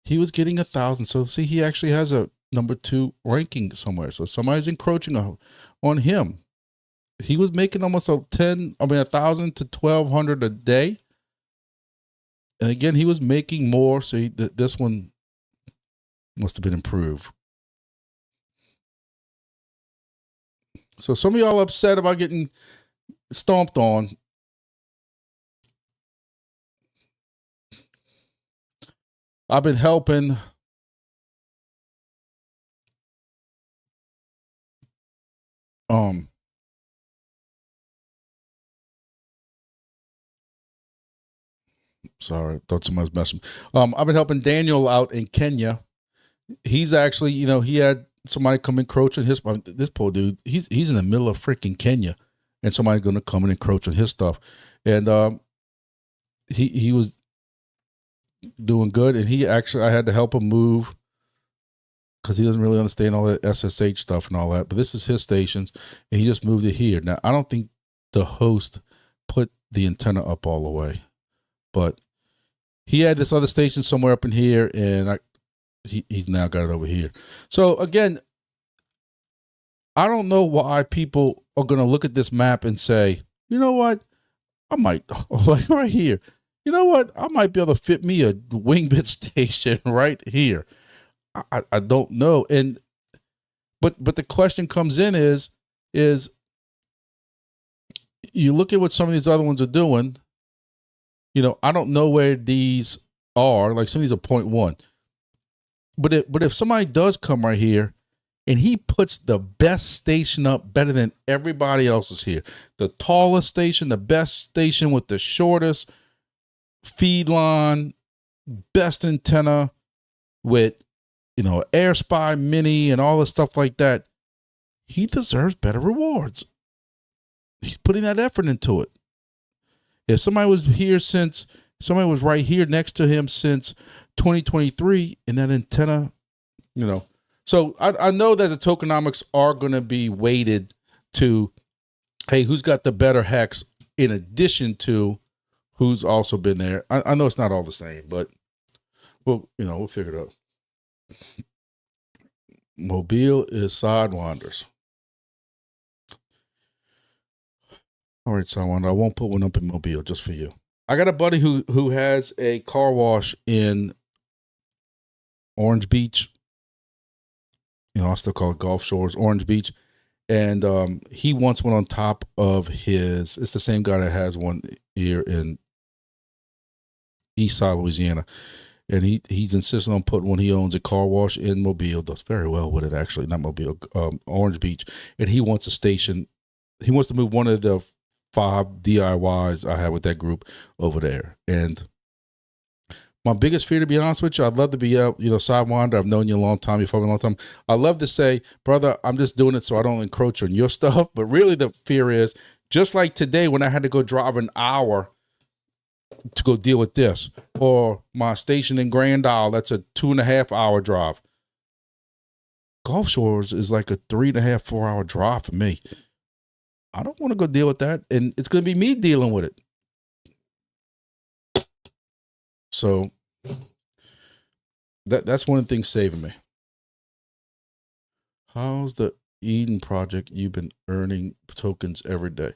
He was getting 1,000. So see, he actually has a number 2 ranking somewhere. So somebody's encroaching on him. He was making almost 1,000 to 1,200 a day. And again, he was making more. So this one must have been improved. So some of y'all upset about getting stomped on. I've been helping Sorry, thought somebody was messing. I've been helping Daniel out in Kenya. He's actually, he had somebody come encroach on his. This poor dude, he's in the middle of freaking Kenya, and somebody's going to come and encroach on his stuff, and he was doing good, and I had to help him move because he doesn't really understand all that SSH stuff and all that. But this is his stations, and he just moved it here. Now I don't think the host put the antenna up all the way, but he had this other station somewhere up in here, and he's now got it over here. So again, I don't know why people are going to look at this map and say, you know what, I might, like right here, you know what, I might be able to fit me a Wingbit station right here. I don't know. But the question comes in is you look at what some of these other ones are doing. I don't know where these are. Like some of these are 0.1. But if somebody does come right here and he puts the best station up better than everybody else's here, the tallest station, the best station with the shortest feed line, best antenna with, Air Spy Mini and all the stuff like that, he deserves better rewards. He's putting that effort into it. If somebody was right here next to him since 2023 and that antenna, So I know that the tokenomics are going to be weighted to, hey, who's got the better hex in addition to who's also been there. I know it's not all the same, but we'll figure it out. Mobile is Sidewinders. All right, Sidewinder, I won't put one up in Mobile just for you. I got a buddy who has a car wash in Orange Beach. I still call it Gulf Shores, Orange Beach. And he wants one on top of his, it's the same guy that has one here in Eastside, Louisiana. And he's insisting on putting one he owns a car wash in Mobile. Does very well with it, actually, not Mobile, Orange Beach. And he wants a station. He wants to move one of the 5 DIYs I have with that group over there. And my biggest fear, to be honest with you, I'd love to be out, Sidewinder. I've known you a long time. You've followed me a long time. I love to say, brother, I'm just doing it so I don't encroach on your stuff. But really the fear is, just like today when I had to go drive an hour to go deal with this, or my station in Grand Isle, that's a 2.5 hour drive. Gulf Shores is like a 3.5, 4 hour drive for me. I don't want to go deal with that. And it's going to be me dealing with it. So that's one of the things saving me. How's the Eden project? You've been earning tokens every day.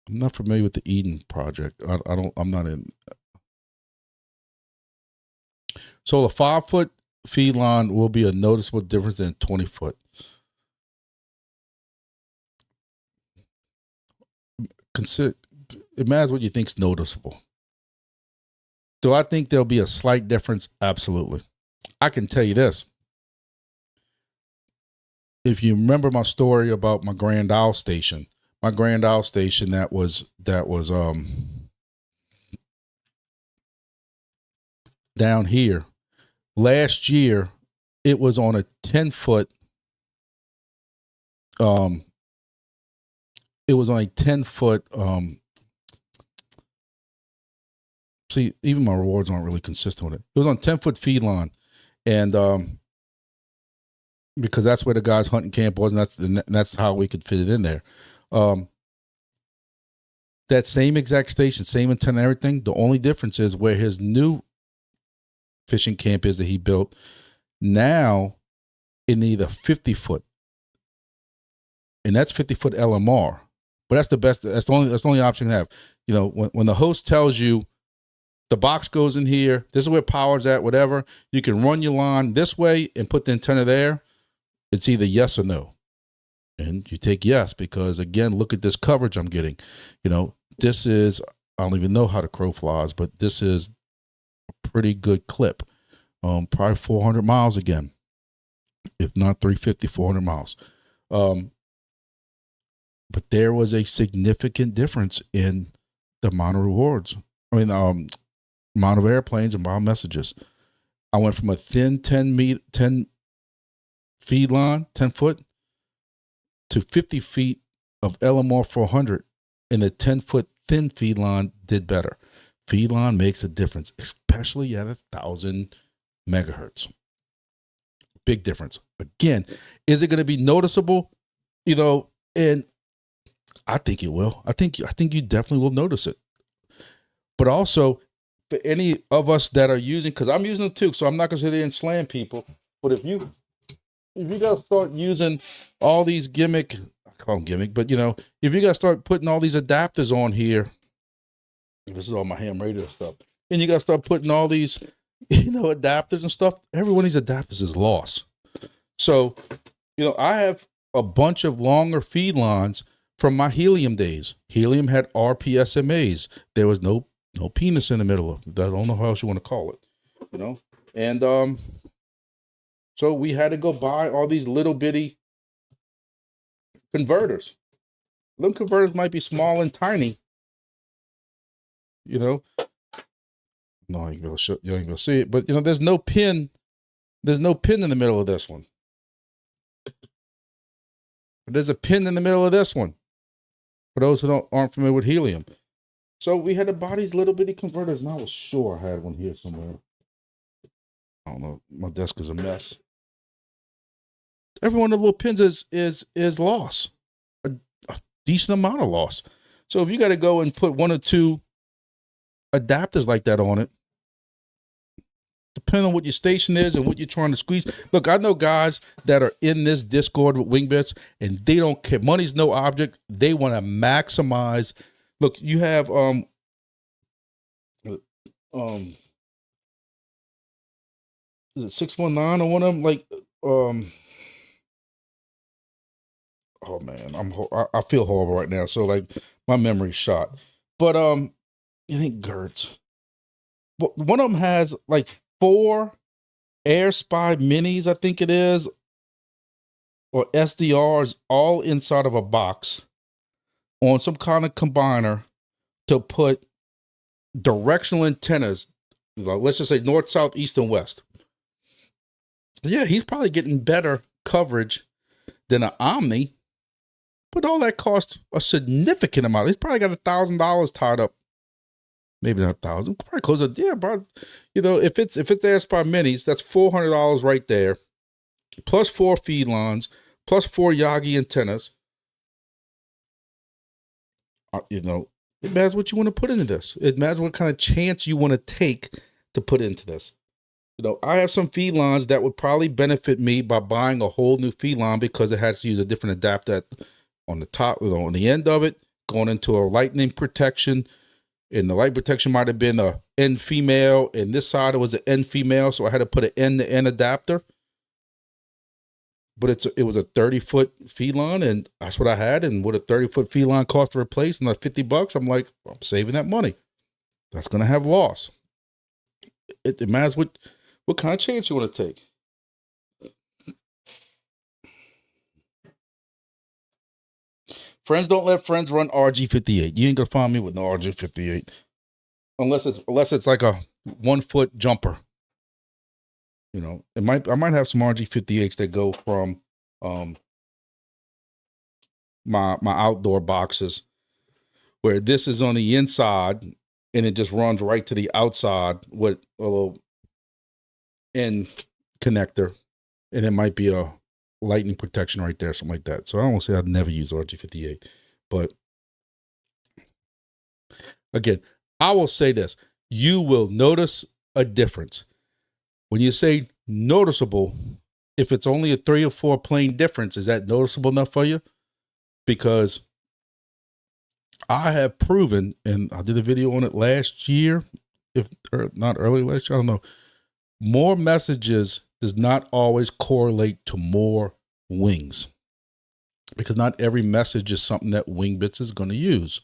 I'm not familiar with the Eden project. I'm not in. So the 5-foot feed line will be a noticeable difference than 20-foot. Imagine what you think's noticeable. Do I think there'll be a slight difference? Absolutely. I can tell you this. If you remember my story about my Grand Isle station, that was down here. Last year, it was on a 10-foot. It was on a 10-foot. See, even my rewards aren't really consistent with it. It was on 10-foot feed line, and because that's where the guy's hunting camp was, and that's how we could fit it in there. That same exact station, same antenna, everything. The only difference is where his new fishing camp is that he built. Now, it need a 50-foot, and that's 50-foot LMR. But that's the best. That's the only option you have. When the host tells you, the box goes in here, this is where power's at, whatever, you can run your line this way and put the antenna there. It's either yes or no. And you take yes, because again, look at this coverage I'm getting. This is, I don't even know how the crow flies, but this is a pretty good clip. Probably 400 miles again, if not 350, 400 miles. But there was a significant difference in the amount of rewards. I mean, amount of airplanes and amount of messages. I went from a thin 10 feed line, 10 foot, to 50 feet of LMR 400, and the 10-foot thin feed line did better. Feed line makes a difference, especially at 1,000 megahertz. Big difference. Again, is it going to be noticeable? You know, and I think it will. I think you definitely will notice it. But also, for any of us that are using, because I'm using it too, so I'm not going to sit there and slam people. But if you got to start using all these I call them gimmick, but you know, if you got to start putting all these adapters on here, this is all my ham radio stuff, and you got to start putting all these, you know, adapters and stuff. Every one of these adapters is lost. So, you know, I have a bunch of longer feed lines from my helium days. Helium had RPSMAs. There was no penis in the middle of it. I don't know how else you want to call it, you know? And so we had to go buy all these little bitty converters. Them converters might be small and tiny, you know? No, you ain't gonna see it, but you know, there's no pin in the middle of this one. But there's a pin in the middle of this one, for those who aren't familiar with helium. So we had to buy these little bitty converters, and I was sure I had one here somewhere. I don't know. My desk is a mess. Every one of the little pins is loss, a decent amount of loss. So if you got to go and put one or two adapters like that on it, depending on what your station is and what you're trying to squeeze. Look, I know guys that are in this Discord with Wingbits, and they don't care. Money's no object. They want to maximize. Look, you have is it 619 or one of them? Like oh man, I feel horrible right now. So like my memory's shot. But I think Gertz. But one of them has like 4 Air Spy minis, I think it is, or SDRs, all inside of a box on some kind of combiner to put directional antennas, let's just say north, south, east, and west. Yeah, he's probably getting better coverage than an Omni, but all that costs a significant amount. He's probably got $1,000 tied up. Maybe not 1,000, probably close to, yeah, but you know, if it's Air Spy minis, that's $400 right there, plus 4 feed lines, plus 4 Yagi antennas. You know, it matters what you want to put into this. It matters what kind of chance you want to take to put into this. You know, I have some feed lines that would probably benefit me by buying a whole new feed line because it has to use a different adapter on the top, you know, on the end of it, going into a lightning protection. And the light protection might have been a N female, and this side it was an N female, so I had to put an N to N adapter. But it was a 30-foot feed line, and that's what I had. And what a 30-foot feed line cost to replace, and like $50, I'm like, I'm saving that money. That's gonna have loss. It matters what kind of chance you want to take. Friends don't let friends run RG58. You ain't gonna find me with no RG58. Unless it's like a 1 foot jumper. You know, I might have some RG58s that go from my outdoor boxes where this is on the inside and it just runs right to the outside with a little end connector, and it might be a lightning protection right there, something like that. So I don't want to say I'd never use RG58, but again, I will say this: you will notice a difference. When you say noticeable, if it's only a 3 or 4 plane difference, is that noticeable enough for you? Because I have proven, and I did a video on it last year, or not early last year, I don't know. More messages does not always correlate to more wings, because not every message is something that Wingbits is going to use.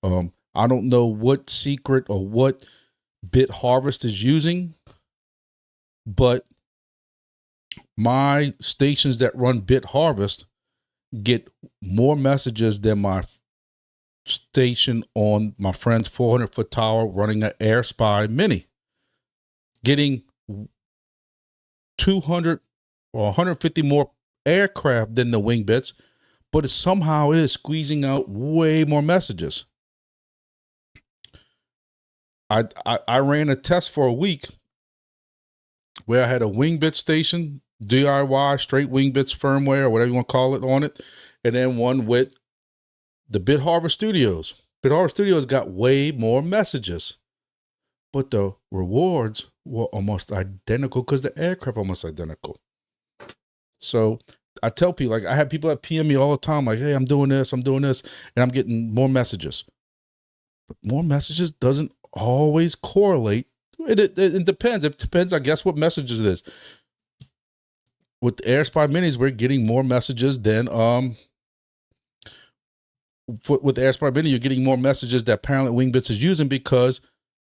I don't know what secret or what Bit Harvest is using, but my stations that run Bit Harvest get more messages than my station on my friend's 400-foot tower running an Air Spy Mini, getting 200 or 150 more aircraft than the Wingbits, but somehow it is squeezing out way more messages. I ran a test for a week where I had a Wingbit station, DIY, straight Wingbits firmware, or whatever you want to call it, on it, and then one with the BitHarbor Studios. BitHarbor Studios got way more messages, but the rewards were almost identical because the aircraft almost identical. So I tell people, like, I have people that PM me all the time, like, hey, I'm doing this, and I'm getting more messages. But more messages doesn't always correlate. It depends. It depends, I guess, what messages it is. With the Air Spy Minis, we're getting more messages than with the Air Spy Mini, you're getting more messages that apparently Wingbits is using, because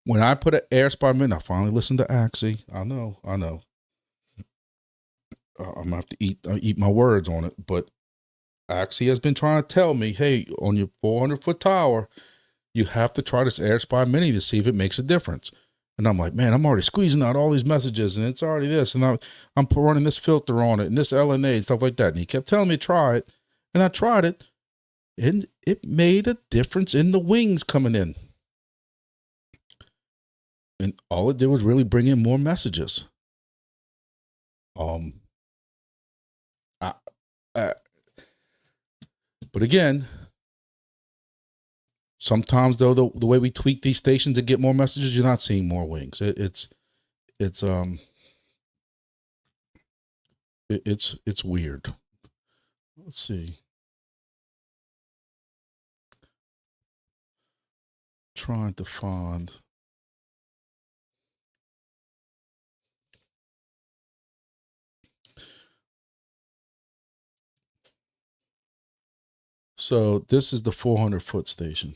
when I put an Air Spy Mini, I finally listened to Axie. I know. I'm gonna have to eat my words on it, but Axie has been trying to tell me, hey, on your 400-foot tower, you have to try this Air Spy Mini to see if it makes a difference. And I'm like, man, I'm already squeezing out all these messages, and it's already this, and I'm running this filter on it, and this LNA and stuff like that. And he kept telling me to try it, and I tried it, and it made a difference in the wings coming in. And all it did was really bring in more messages. But again, sometimes though, the way we tweak these stations to get more messages, you're not seeing more wings. It's weird. Let's see. Trying to find. So this is the 400-foot station.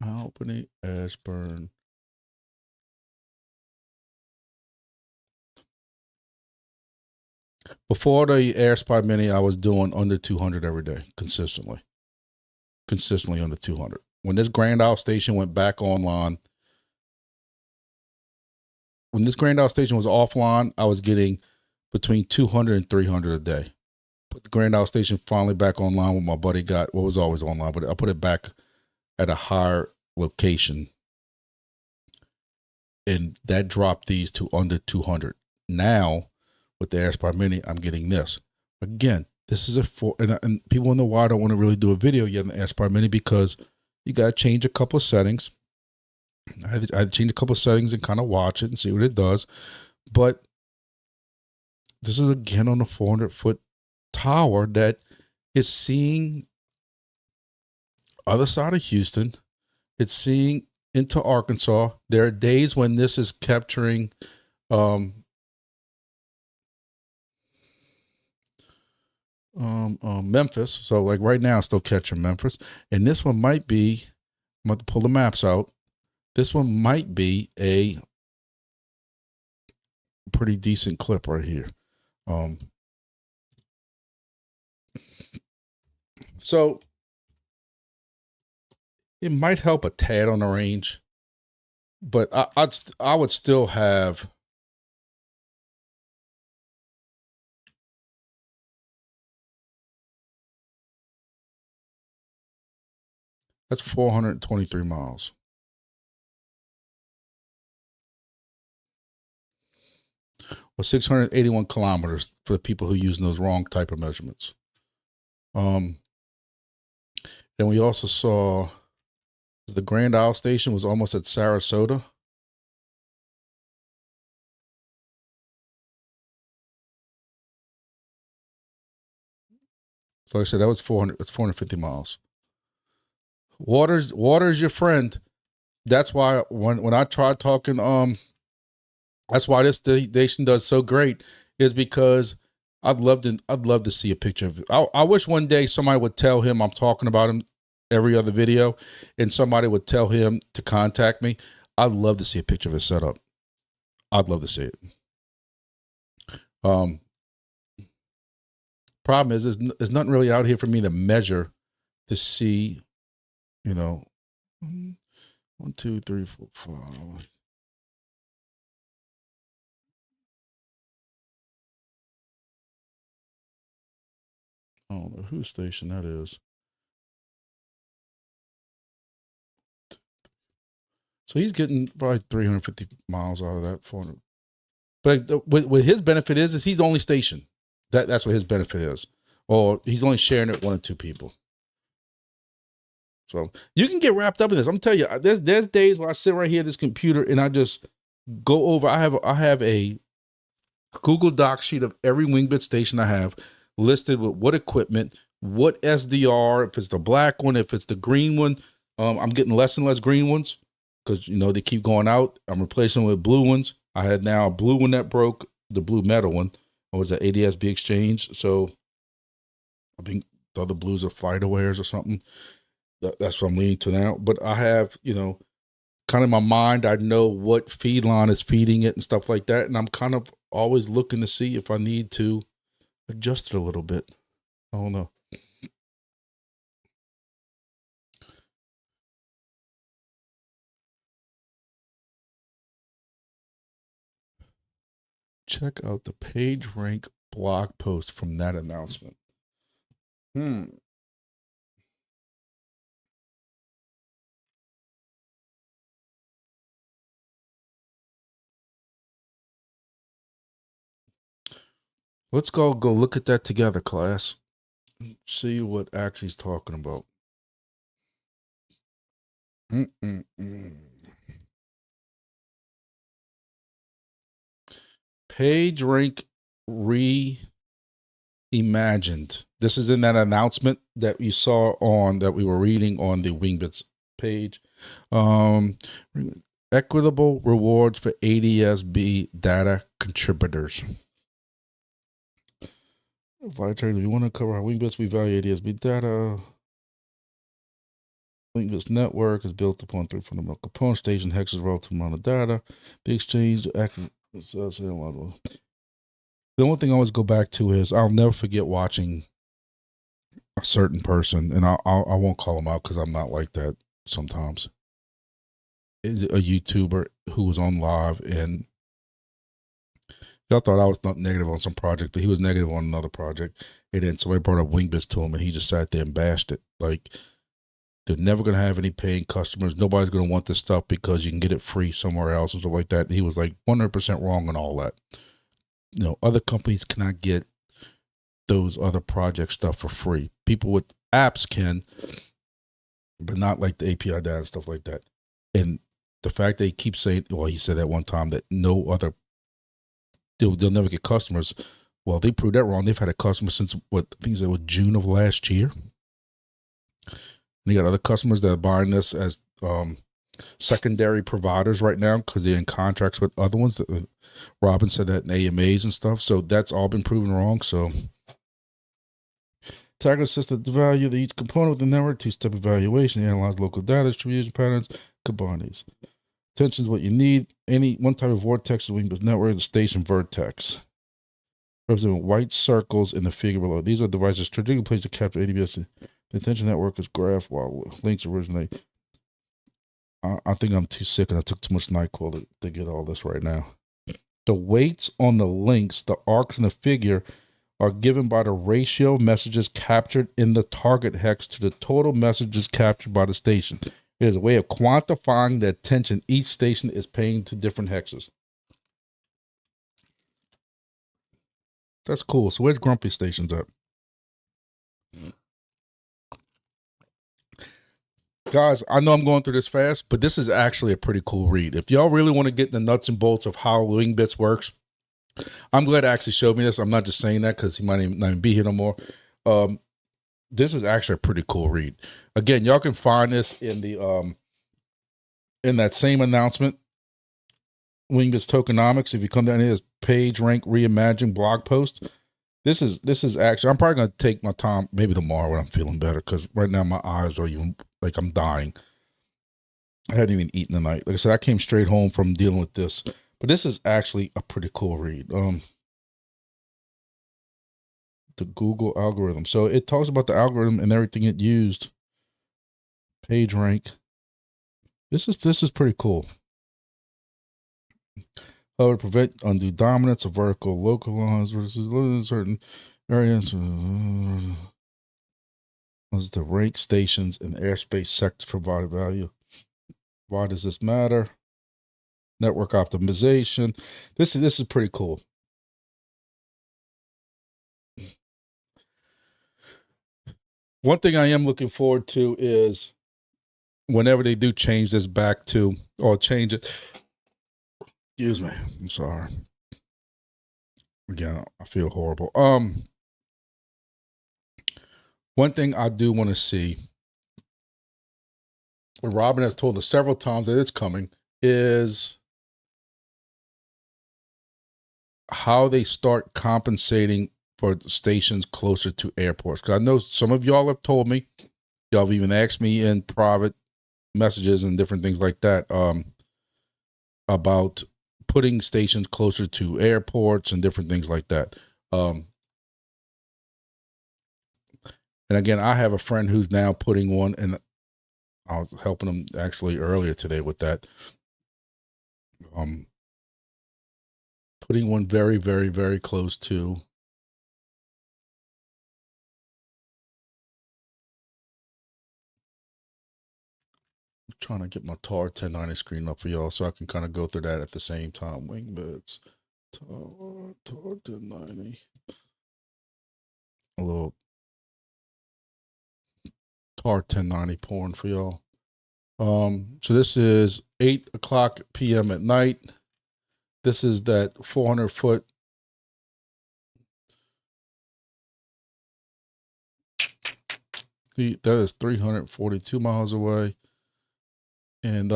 Albany, Ashburn. Before the Air Spy Mini, I was doing under 200 every day, consistently under 200. When this Grand Isle station went back online, when this Grand Isle station was offline, I was getting between 200 and 300 a day. Put the Grand Isle station finally back online, what my buddy got, what was always online, but I put it back at a higher location, and that dropped these to under 200. Now, with the Air Spy Mini, I'm getting this. Again, this is and people in the wild don't want to really do a video yet on the Air Spy Mini, because you got to change a couple of settings. I had to change a couple of settings and kind of watch it and see what it does. But this is again on a 400-foot tower that is seeing other side of Houston. It's seeing into Arkansas. There are days when this is capturing Memphis. So like right now, it's still catching Memphis. And this one might be, I'm about to pull the maps out. This one might be a pretty decent clip right here. So it might help a tad on the range, but I would still have. That's 423 miles. Or 681 kilometers for the people who use those wrong type of measurements. Then we also saw the Grand Isle station was almost at Sarasota. So like I said, that was 400. It's 450 miles. Water's your friend. That's why when I tried talking, that's why this station does so great, is because I'd love to see a picture of it. I wish one day somebody would tell him I'm talking about him every other video, and somebody would tell him to contact me. I'd love to see a picture of his setup. I'd love to see it. Um, problem is, there's nothing really out here for me to measure to see, you know, 1, 2, 3, 4, 5. I don't know whose station that is. So he's getting probably 350 miles out of that 400. But what his benefit is he's the only station. That's what his benefit is. Or he's only sharing it 1 or 2 people. So you can get wrapped up in this. I'm telling you, there's days where I sit right here at this computer and I just go over. I have a Google Doc sheet of every Wingbit station I have listed with what equipment, what SDR, if it's the black one, if it's the green one. I'm getting less and less green ones because, they keep going out. I'm replacing them with blue ones. I had now a blue one that broke, the blue metal one. Or was that ADSB exchange? So I think the other blues are FlightAwares or something. That's what I'm leaning to now. But I have, kind of in my mind, I know what feed line is feeding it and stuff like that. And I'm kind of always looking to see if I need to adjust it a little bit. I don't know. Check out the PageRank blog post from that announcement. Let's go look at that together, class. See what Axie's talking about. PageRank reimagined. This is in that announcement that you saw that we were reading on the Wingbits page. Equitable rewards for ADSB data contributors. We want to cover how Wingbits we value ADSB data. Wingbits network is built upon 3 fundamental components: station hexes, relative amount of data, the exchange, active. The only thing I always go back to is I'll never forget watching a certain person, and I won't call him out because I'm not like that sometimes. A YouTuber who was on live, and y'all thought I was not negative on some project, but he was negative on another project. And then somebody brought up Wingbits to him, and he just sat there and bashed it. Like, they're never going to have any paying customers. Nobody's going to want this stuff because you can get it free somewhere else and stuff like that. And he was like 100% wrong on all that. Other companies cannot get those other project stuff for free. People with apps can, but not like the API data and stuff like that. And the fact they keep saying, well, he said that one time that no other, they'll never get customers. Well, they proved that wrong. They've had a customer since I think it was June of last year. And you got other customers that are buying this as secondary providers right now because they're in contracts with other ones. Robin said that in AMAs and stuff. So that's all been proven wrong. So Tagger assisted the value of each component of the network, 2-step evaluation, analyze local data distribution patterns, combine these. Attention is what you need. Any one type of vortex of Wingbits network, the station vertex. Represent white circles in the figure below. These are devices strategically placed to capture ADBS. The attention network is graph while links originate. I think I'm too sick and I took too much NyQuil to get all this right now. The weights on the links, the arcs in the figure, are given by the ratio of messages captured in the target hex to the total messages captured by the station. It is a way of quantifying the attention each station is paying to different hexes. That's cool. So where's Grumpy Stations at? Guys, I know I'm going through this fast, but this is actually a pretty cool read. If y'all really want to get the nuts and bolts of how Wingbits works, I'm glad Axie showed me this. I'm not just saying that because he might not even be here no more. This is actually a pretty cool read. Again, y'all can find this in the in that same announcement, Wingbits Tokenomics. If you come down here, this PageRank Reimagined blog post. This is actually, I'm probably going to take my time maybe tomorrow when I'm feeling better, because right now my eyes are even like I'm dying. I hadn't even eaten tonight. Like I said, I came straight home from dealing with this, but this is actually a pretty cool read. the Google algorithm. So it talks about the algorithm and everything it used. Page rank. This is pretty cool. How to prevent undue dominance of vertical localized versus certain areas. Was the rank stations and airspace sectors provided value? Why does this matter? Network optimization. This is pretty cool. One thing I am looking forward to is whenever they do change this back to, or change it. Excuse me. I'm sorry. Again, I feel horrible. One thing I do want to see, and Robin has told us several times that it's coming, is how they start compensating for stations closer to airports. Because I know some of y'all have told me, y'all have even asked me in private messages and different things like that, about putting stations closer to airports and different things like that. And again, I have a friend who's now putting one, and I was helping him actually earlier today with that. Putting one very, very, very close to trying to get my TAR 1090 screen up for y'all so I can kind of go through that at the same time. Wingbits, TAR 1090. A little TAR 1090 porn for y'all. So this is 8 o'clock p.m. at night. This is that 400-foot. That is 342 miles away. And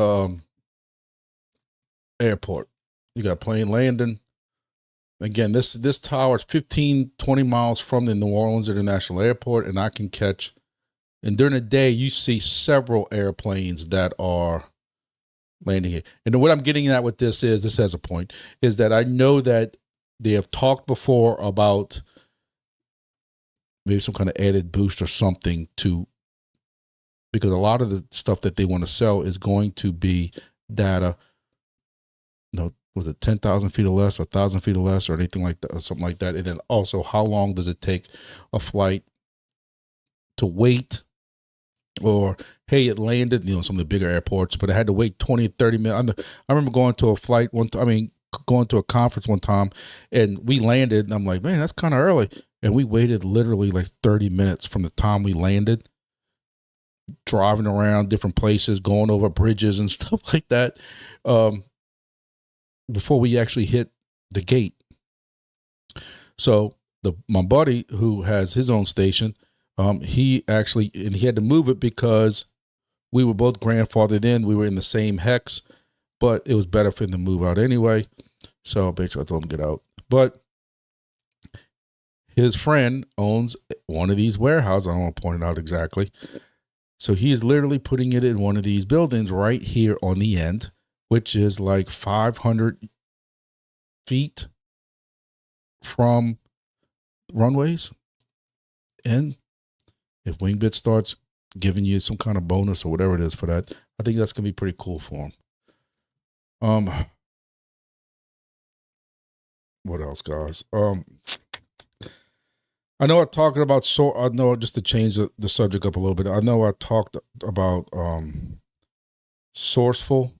airport. You got plane landing. Again, this tower is 15, 20 miles from the New Orleans International Airport, and I can catch, and during the day, you see several airplanes that are landing here. And what I'm getting at with this has a point, is that I know that they have talked before about maybe some kind of added boost or something to, because a lot of the stuff that they want to sell is going to be data, was it 10,000 feet or less, 1,000 feet or less, or anything like that, or something like that. And then also, how long does it take a flight to wait? Or, hey, it landed, some of the bigger airports, but I had to wait 20, 30 minutes. I remember going to a flight going to a conference one time, and we landed, and I'm like, man, that's kind of early. And we waited literally like 30 minutes from the time we landed, driving around different places, going over bridges and stuff like that, before we actually hit the gate. So my buddy who has his own station, he had to move it because we were both grandfathered in. We were in the same hex, but it was better for him to move out anyway. So basically I told him to get out. But his friend owns one of these warehouses. I don't want to point it out exactly. So he is literally putting it in one of these buildings right here on the end, which is like 500 feet from runways. And if Wingbits starts giving you some kind of bonus or whatever it is for that, I think that's going to be pretty cool for him. What else, guys? I know I talked about, just to change the subject up a little bit, I know I talked about Sourceful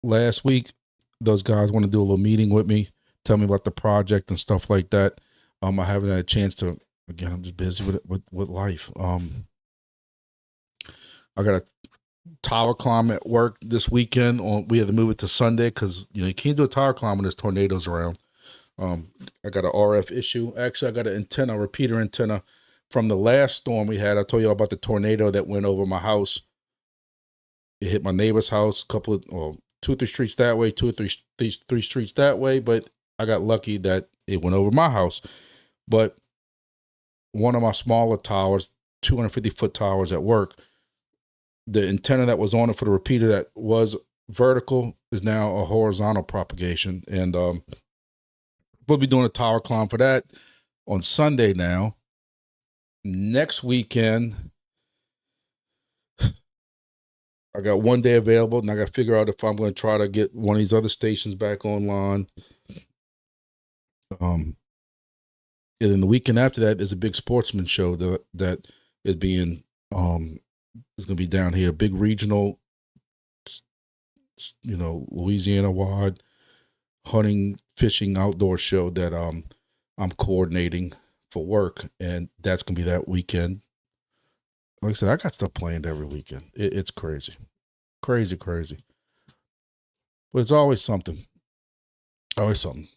last week. Those guys want to do a little meeting with me, tell me about the project and stuff like that. I haven't had a chance to. Again, I'm just busy with life. I got a tower climb at work this weekend. We had to move it to Sunday because you can't do a tower climb when there's tornadoes around. I got an RF issue. Actually, I got a repeater antenna from the last storm we had. I told you about the tornado that went over my house. It hit my neighbor's house, 2 or 3 streets that way, 2 or 3 streets that way. But I got lucky that it went over my house. But one of my smaller towers, 250-foot towers at work, the antenna that was on it for the repeater that was vertical is now a horizontal propagation. And we'll be doing a tower climb for that. on Sunday now. Next weekend, I got one day available, and I got to figure out if I'm going to try to get one of these other stations back online. And then the weekend after that is a big sportsman show that is being is going to be down here, a big regional, Louisiana wide hunting, fishing, outdoor show that I'm coordinating for work, and that's going to be that weekend. Like I said, I got stuff planned every weekend. It's crazy. Crazy. But it's always something. Always something.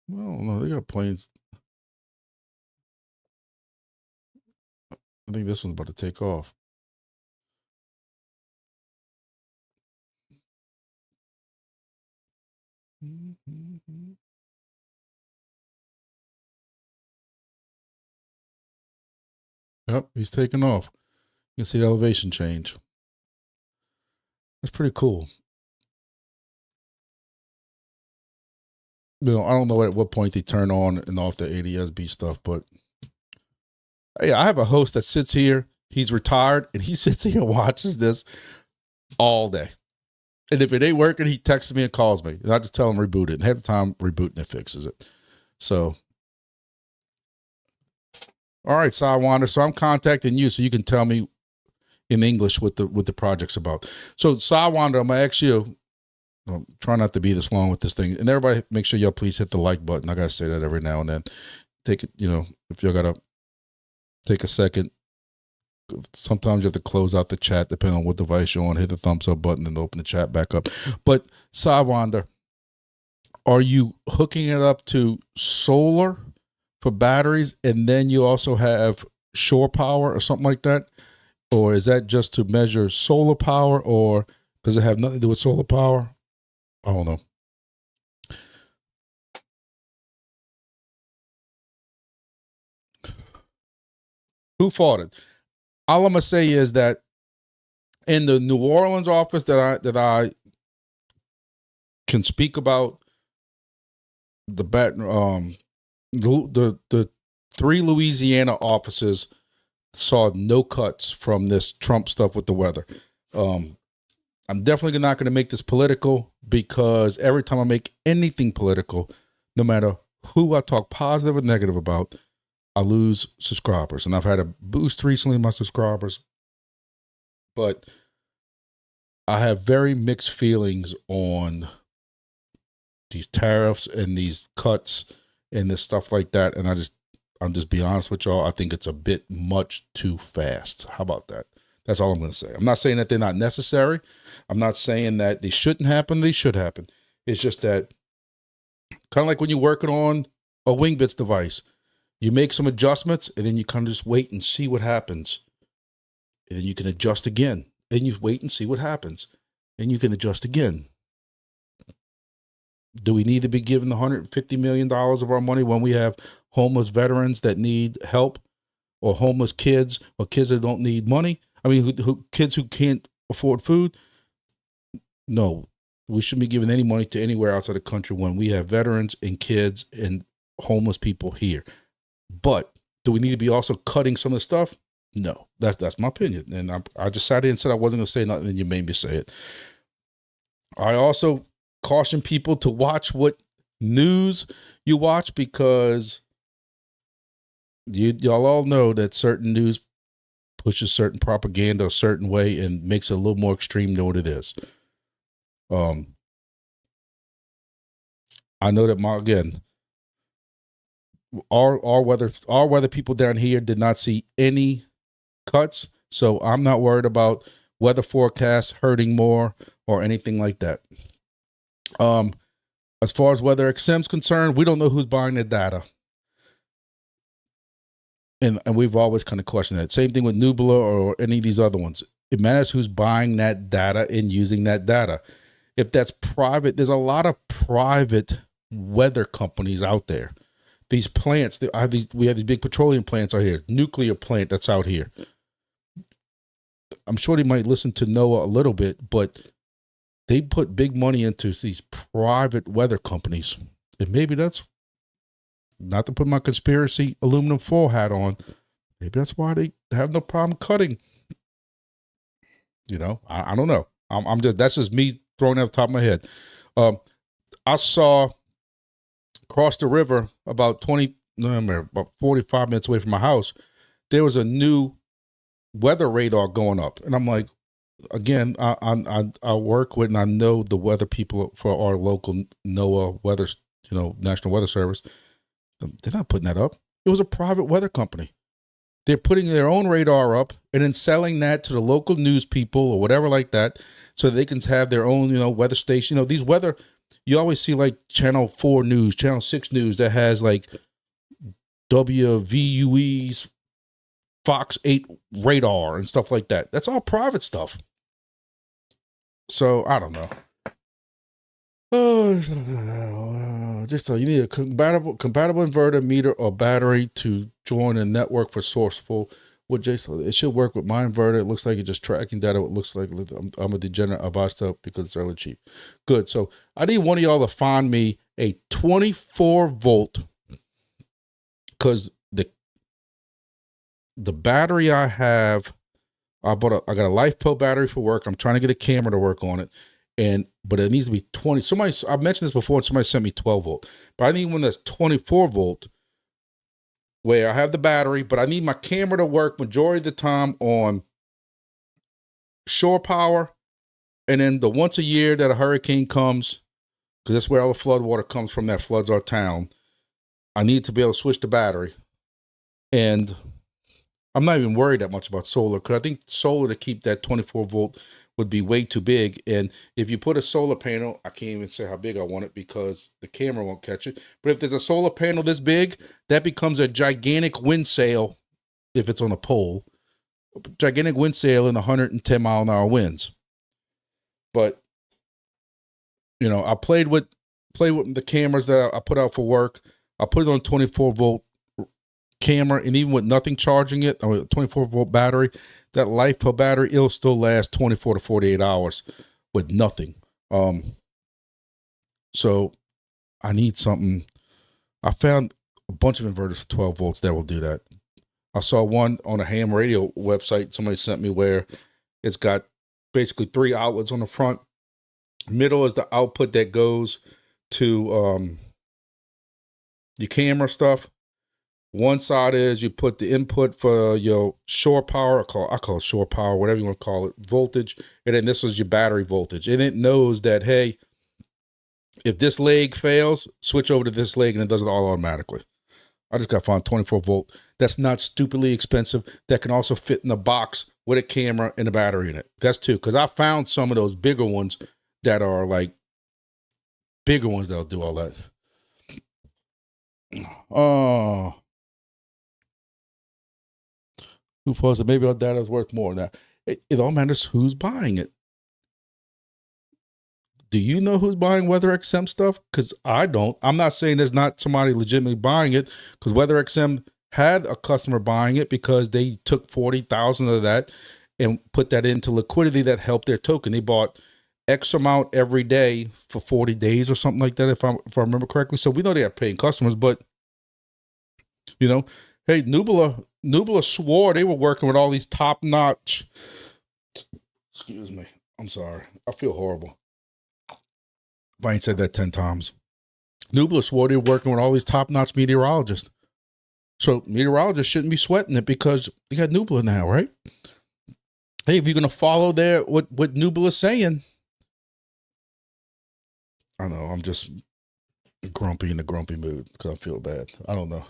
Well, no, they got planes. I think this one's about to take off. Yep, he's taking off. You can see the elevation change. That's pretty cool. I don't know at what point they turn on and off the ADS-B stuff, but hey, I have a host that sits here. He's retired, and he sits here and watches this all day. And if it ain't working, he texts me and calls me. And I just tell him reboot it. And half the time, rebooting it fixes it. So, all right, Siwander. So I'm contacting you so you can tell me in English what the project's about. So, Siwander, I'm going to ask you, try not to be this long with this thing. And everybody, make sure y'all please hit the like button. I got to say that every now and then. Take it, if y'all got to take a second. Sometimes you have to close out the chat depending on what device you're on. Hit the thumbs up button and open the chat back up. But Siwander, are you hooking it up to solar for batteries, and then you also have shore power or something like that? Or is that just to measure solar power, or does it have nothing to do with solar power? I don't know. Who fought it? All I'm gonna say is that in the New Orleans office that I can speak about, the three Louisiana offices saw no cuts from this Trump stuff with the weather. I'm definitely not going to make this political, because every time I make anything political, no matter who I talk positive or negative about, I lose subscribers. And I've had a boost recently in my subscribers, but I have very mixed feelings on these tariffs and these cuts and this stuff like that. And I'm just being honest with y'all. I think it's a bit much too fast. How about that? That's all I'm going to say. I'm not saying that they're not necessary. I'm not saying that they shouldn't happen. They should happen. It's just that, kind of like when you're working on a Wingbits device, you make some adjustments and then you kind of just wait and see what happens. And then you can adjust again. And you wait and see what happens. And you can adjust again. Do we need to be given the $150 million of our money when we have homeless veterans that need help, or homeless kids, or kids that don't need money? I mean, kids who can't afford food? No, we shouldn't be giving any money to anywhere outside the country when we have veterans and kids and homeless people here. But do we need to be also cutting some of the stuff? No, that's my opinion. And I just sat here and said I wasn't going to say nothing, and you made me say it. I also caution people to watch what news you watch, because y'all all know that certain news pushes certain propaganda a certain way and makes it a little more extreme than what it is. I know that our weather people down here did not see any cuts, so I'm not worried about weather forecasts hurting more or anything like that. As far as Weather XM's concerned, we don't know who's buying the data. And we've always kind of questioned that. Same thing with Nubila or any of these other ones. It matters who's buying that data and using that data. If that's private, there's a lot of private weather companies out there. These plants, we have these big petroleum plants out here, nuclear plant that's out here. I'm sure they might listen to NOAA a little bit, but they put big money into these private weather companies. And maybe that's, not to put my conspiracy aluminum foil hat on, maybe that's why they have no problem cutting. You know, I don't know. That's just me throwing it off the top of my head. I saw across the river about 45 minutes away from my house, there was a new weather radar going up. And I'm like, again, I work with, and I know the weather people for our local NOAA weather, National Weather Service. They're not putting that up. It was a private weather company. They're putting their own radar up and then selling that to the local news people or whatever like that, so they can have their own, weather station. These weather, you always see like Channel 4 News, Channel 6 News that has like WVUE's Fox 8 radar and stuff like that. That's all private stuff. So I don't know. Just you need a compatible inverter, meter, or battery to join a network for Sourceful. It should work with my inverter. It looks like it's just tracking data. It looks like I'm a degenerate. I buy stuff because it's really cheap. Good. So I need one of y'all to find me a 24 volt, because the battery I have, I got a LifePo battery for work. I'm trying to get a camera to work on it. But it needs to be 20. I've mentioned this before, and somebody sent me 12 volt. But I need one that's 24 volt, where I have the battery, but I need my camera to work majority of the time on shore power. And then the once a year that a hurricane comes, because that's where all the flood water comes from that floods our town, I need to be able to switch the battery. And I'm not even worried that much about solar, because I think solar to keep that 24 volt would be way too big. And if you put a solar panel, I can't even say how big I want it because the camera won't catch it. But if there's a solar panel this big, that becomes a gigantic wind sail. If it's on a pole, a gigantic wind sail in 110 mile an hour winds. But I played with the cameras that I put out for work. I put it on 24 volt camera, and even with nothing charging it, a 24 volt battery, that LifePo battery, it'll still last 24 to 48 hours with nothing. So I need something. I found a bunch of inverters for 12 volts that will do that. I saw one on a ham radio website somebody sent me, where it's got basically 3 outlets on the front. Middle is the output that goes to your camera stuff. One side is you put the input for your shore power, I call it shore power, whatever you want to call it, voltage. And then this is your battery voltage. And it knows that, hey, if this leg fails, switch over to this leg, and it does it all automatically. I just got to find 24 volt. That's not stupidly expensive. That can also fit in a box with a camera and a battery in it. That's two. Because I found some of those bigger ones that are like bigger ones that'll do all that. Oh. Who was it? Maybe our data is worth more now. It all matters who's buying it. Do you know who's buying WeatherXM stuff? Because I don't. I'm not saying there's not somebody legitimately buying it, because WeatherXM had a customer buying it because they took 40,000 of that and put that into liquidity that helped their token. They bought X amount every day for 40 days or something like that, if I remember correctly. So we know they have paying customers, but hey, Nubila swore they were working with all these top-notch. Excuse me. I'm sorry. I feel horrible. If I ain't said that 10 times. Nubila swore they were working with all these top-notch meteorologists. So meteorologists shouldn't be sweating it because you got Nubila now, right? Hey, if you're going to follow what Nubila's saying. I know, I'm just grumpy in the grumpy mood because I feel bad. I don't know.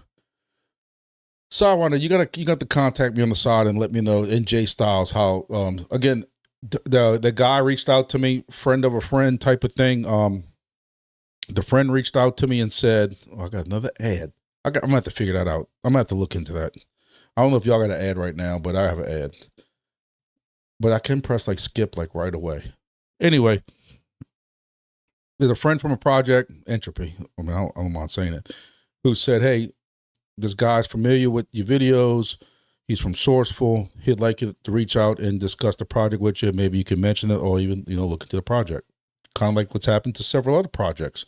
So I wonder, you got to contact me on the side and let me know in J Styles how, again, the guy reached out to me, friend of a friend type of thing. The friend reached out to me and said, I got another ad. I'm going to have to figure that out. I'm going to have to look into that. I don't know if y'all got an ad right now, but I have an ad. But I can press skip right away. Anyway, there's a friend from a project, Entropy. I mean, I don't mind saying it, who said, "Hey, this guy's familiar with your videos. He's from Sourceful. He'd like you to reach out and discuss the project with you. Maybe you can mention it, or even look into the project." Kind of like what's happened to several other projects.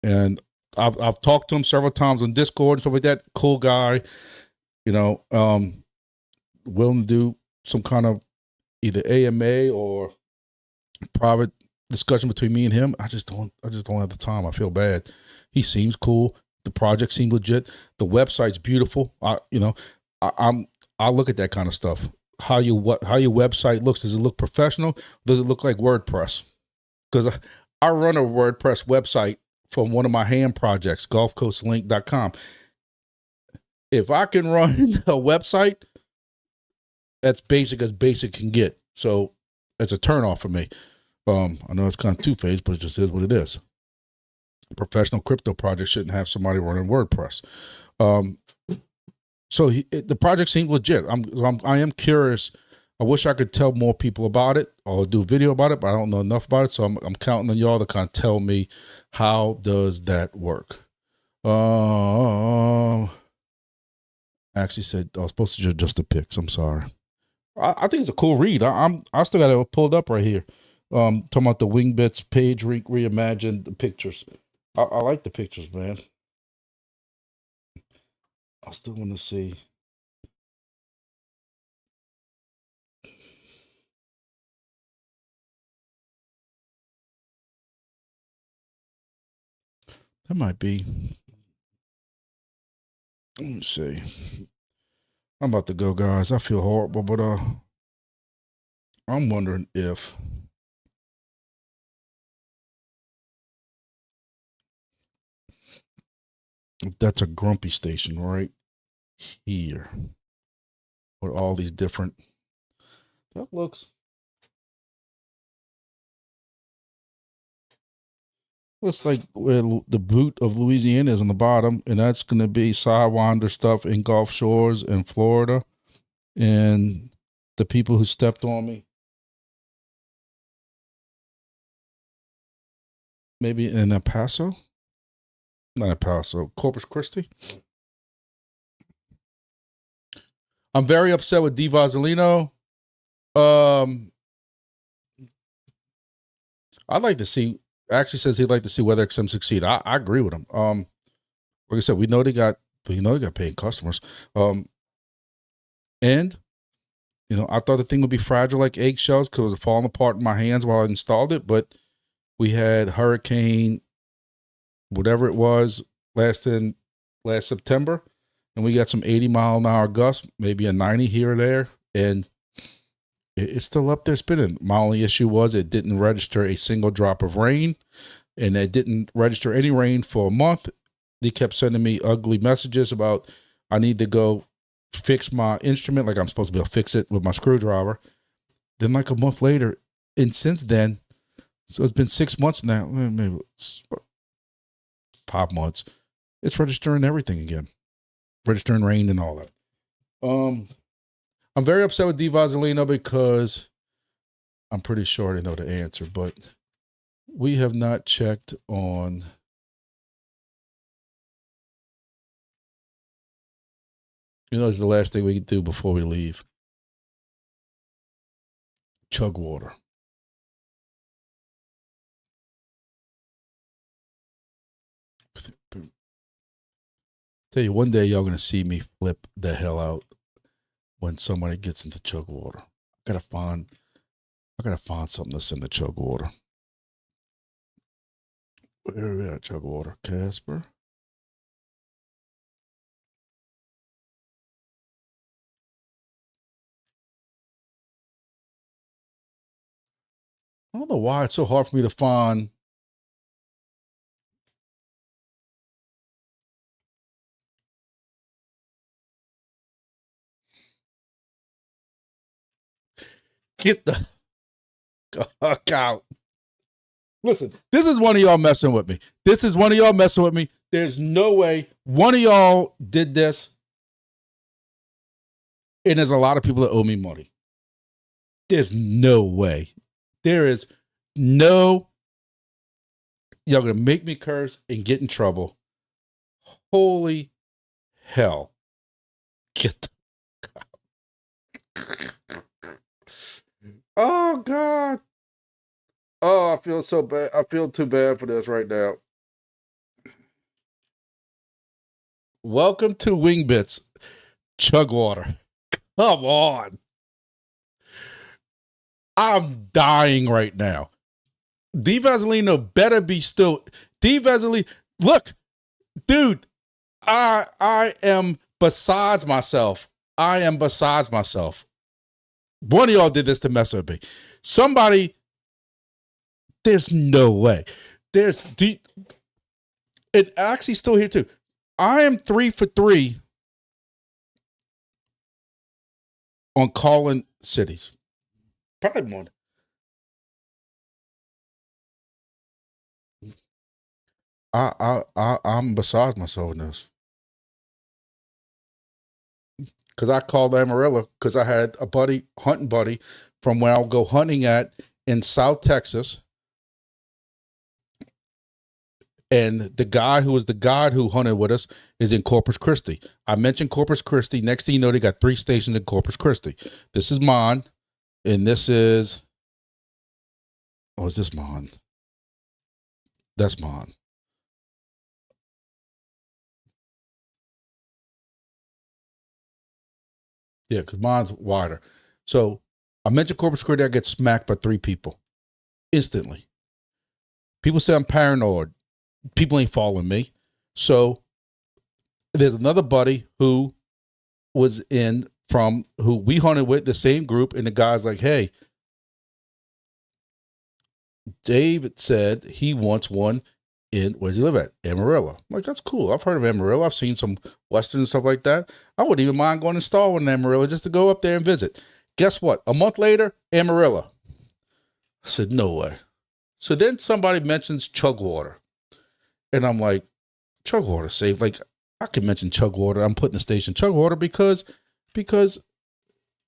And I've talked to him several times on Discord and stuff like that. Cool guy, willing to do some kind of either AMA or private discussion between me and him. I just don't have the time. I feel bad. He seems cool. The project seems legit. The website's beautiful. I look at that kind of stuff. How your website looks. Does it look professional? Does it look like WordPress? Because I run a WordPress website from one of my hand projects, gulfcoastlink.com. If I can run a website, that's basic as basic can get. So it's a turnoff for me. I know it's kind of two-faced, but it just is what it is. A professional crypto project shouldn't have somebody running WordPress. So the project seems legit. I am curious. I wish I could tell more people about it or do a video about it, but I don't know enough about it. So I'm counting on y'all to kind of tell me, how does that work? Actually said I was supposed to just the pics. I'm sorry. I think it's a cool read. I still got it pulled up right here. Talking about the Wingbits page reimagined the pictures. I like the pictures, man. I still want to see. That might be. Let me see. I'm about to go, guys. I feel horrible, but I'm wondering if that's a grumpy station right here with all these different. That looks like where the boot of Louisiana is on the bottom, and that's going to be Sidewinder stuff in Gulf Shores in Florida, and the people who stepped on me. Maybe in El Paso? Not El Paso, Corpus Christi. I'm very upset with D. Vasilino. I'd like to see. Actually, says he'd like to see WeatherXM succeed. I agree with him. Like I said, we know they got paying customers. And I thought the thing would be fragile like eggshells because it was falling apart in my hands while I installed it. But we had hurricane, whatever it was, last September, and we got some 80-mile-an-hour gusts, maybe a 90 here or there, and it's still up there spinning. My only issue was it didn't register a single drop of rain, and it didn't register any rain for a month. They kept sending me ugly messages about I need to go fix my instrument, like I'm supposed to be able to fix it with my screwdriver. Then like a month later, and since then, so it's been 6 months now, maybe 5 months, it's registering everything again. Registering rain and all that. I'm very upset with D. Vasilino because I'm pretty sure they know the answer, but we have not checked on it's the last thing we can do before we leave. Chug water. Tell you, one day y'all gonna see me flip the hell out when somebody gets into chug water. I gotta find something that's in the chug water. Where are we at, chug water? Casper. I don't know why it's so hard for me to find. Get the fuck out. Listen, this is one of y'all messing with me. There's no way one of y'all did this. And there's a lot of people that owe me money. There's no way. There is No, y'all gonna make me curse and get in trouble. Holy hell. Get Oh God. Oh, I feel so bad. I feel too bad for this right now. Welcome to Wingbits. Chug water. Come on. I'm dying right now. D Vaseline better be still. D Vaseline. Look, dude, I am besides myself. I am besides myself. One of y'all did this to mess with me. Somebody, there's no way. There's it actually still here too. I am 3 for 3 on calling cities. Probably more. I'm besides myself in this. Because I called Amarillo because I had a hunting buddy from where I'll go hunting at in South Texas. And the guy who was the guide who hunted with us is in Corpus Christi. I mentioned Corpus Christi. Next thing you know, they got 3 stations in Corpus Christi. This is mine. And this is, is this mine? That's mine. Yeah, because mine's wider. So I mentioned Corpus Christi. I get smacked by 3 people instantly. People say I'm paranoid. People ain't following me. So there's another buddy who was who we hunted with, the same group, and the guy's like, hey, David said he wants one in, where does he live at? Amarillo. I'm like, that's cool. I've heard of Amarillo. I've seen some Western and stuff like that. I wouldn't even mind going to install one in Amarillo just to go up there and visit. Guess what? A month later, Amarillo. I said, no way. So then somebody mentions chug water. And I'm like, chug water safe. Like, I can mention chug water. I'm putting the station chug water because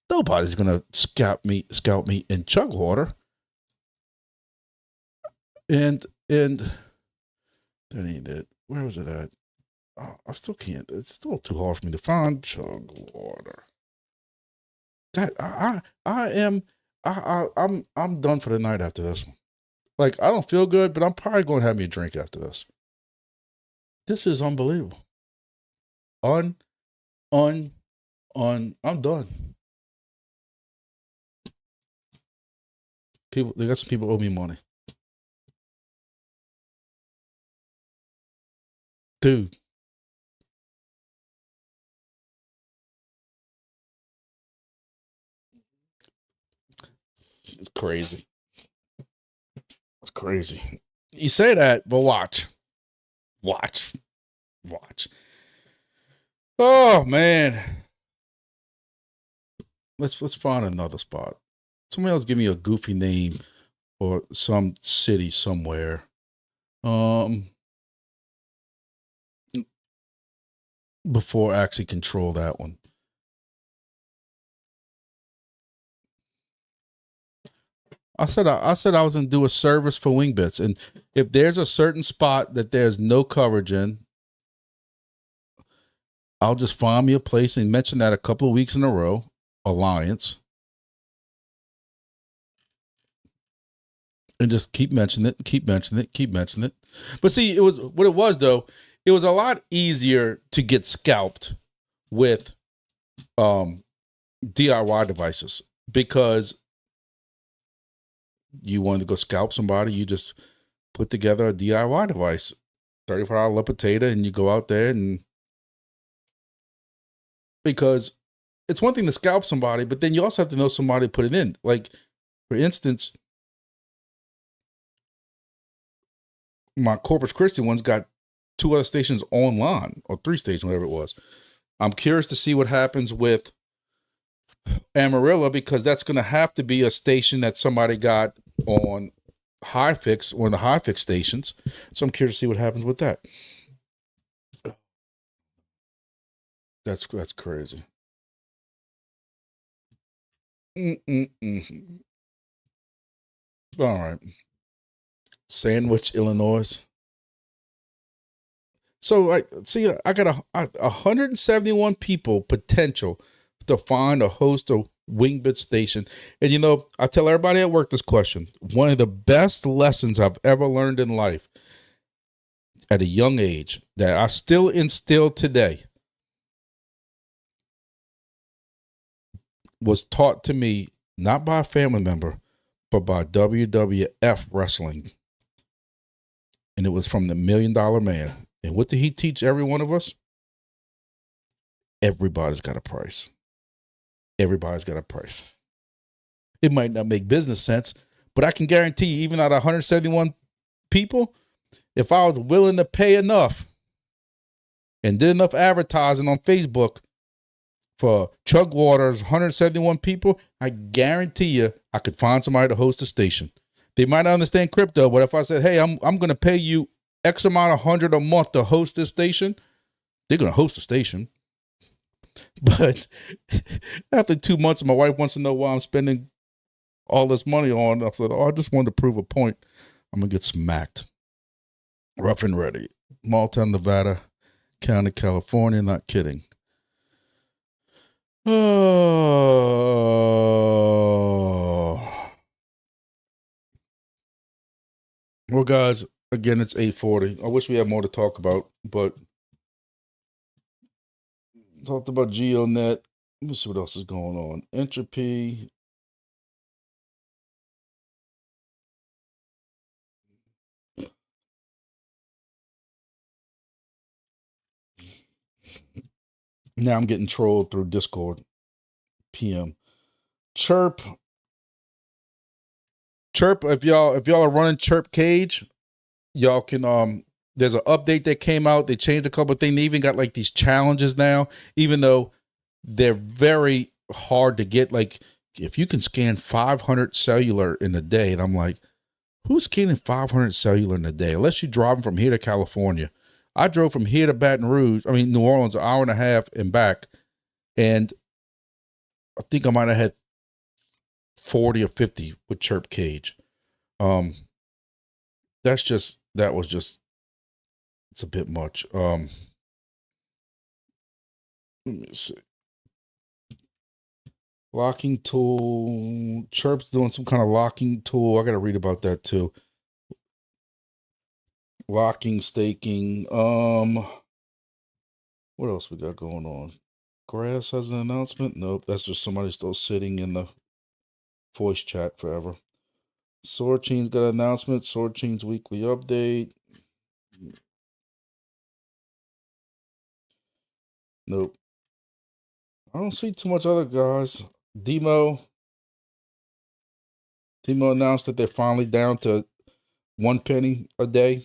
nobody's gonna scout me in chug water. And that ain't it. Where was it at? Oh, I still can't. It's still too hard for me to find chug water. That I'm done for the night after this one. Like, I don't feel good, but I'm probably going to have me a drink after this. This is unbelievable. I'm done. They got some people owe me money. Dude. It's crazy. It's crazy. You say that, but watch. Oh man. Let's find another spot. Somebody else give me a goofy name or some city somewhere. Before I actually control that one. I said I was gonna do a service for Wingbits, and if there's a certain spot that there's no coverage in, I'll just find me a place and mention that a couple of weeks in a row. Alliance, and just keep mentioning it. But see, it was what it was though. It was a lot easier to get scalped with DIY devices because you wanted to go scalp somebody, you just put together a DIY device, $35 potato, and you go out there and because it's one thing to scalp somebody, but then you also have to know somebody to put it in. Like, for instance, my Corpus Christi one's got 2 other stations online, or 3 stations, whatever it was. I'm curious to see what happens with Amarillo because that's going to have to be a station that somebody got on HiFix, one of the HiFix stations. So I'm curious to see what happens with that. That's crazy. All right. Sandwich, Illinois. So I got 171 people potential to find a host a Wingbits station. And I tell everybody at work this question. One of the best lessons I've ever learned in life at a young age that I still instill today was taught to me not by a family member, but by WWF wrestling. And it was from the $1 Million Man. And what did he teach every one of us? Everybody's got a price. Everybody's got a price. It might not make business sense, but I can guarantee you, even out of 171 people, if I was willing to pay enough and did enough advertising on Facebook for Chug Water's 171 people, I guarantee you I could find somebody to host a station. They might not understand crypto, but if I said, hey, I'm going to pay you X amount of $100 a month to host this station, they're going to host a station. But after 2 months, my wife wants to know why I'm spending all this money on. I said, I just wanted to prove a point. I'm going to get smacked. Rough and ready. Small town, Nevada, County, California. Not kidding. Oh. Well, guys, again, it's 8:40. I wish we had more to talk about, but talked about geodnet. Let me see what else is going on. Entropy. Now I'm getting trolled through Discord. PM. Chirp. If y'all are running Chirp KAGE, y'all can there's an update that came out. They changed a couple of things. They even got like these challenges now, even though they're very hard to get. Like if you can scan 500 cellular in a day, and I'm like, who's scanning 500 cellular in a day? Unless you're driving from here to California. I drove from here to New Orleans, an hour and a half and back. And I think I might have had 40 or 50 with Chirp KAGE. That was just, it's a bit much. Let me see. Locking tool. Chirp's doing some kind of locking tool. I got to read about that too. Locking, staking. What else we got going on? Grass has an announcement. Nope, that's just somebody still sitting in the voice chat forever. Soarchain's got an announcement. Soarchain's weekly update. Nope. I don't see too much other guys. Demo announced that they're finally down to 1 penny a day.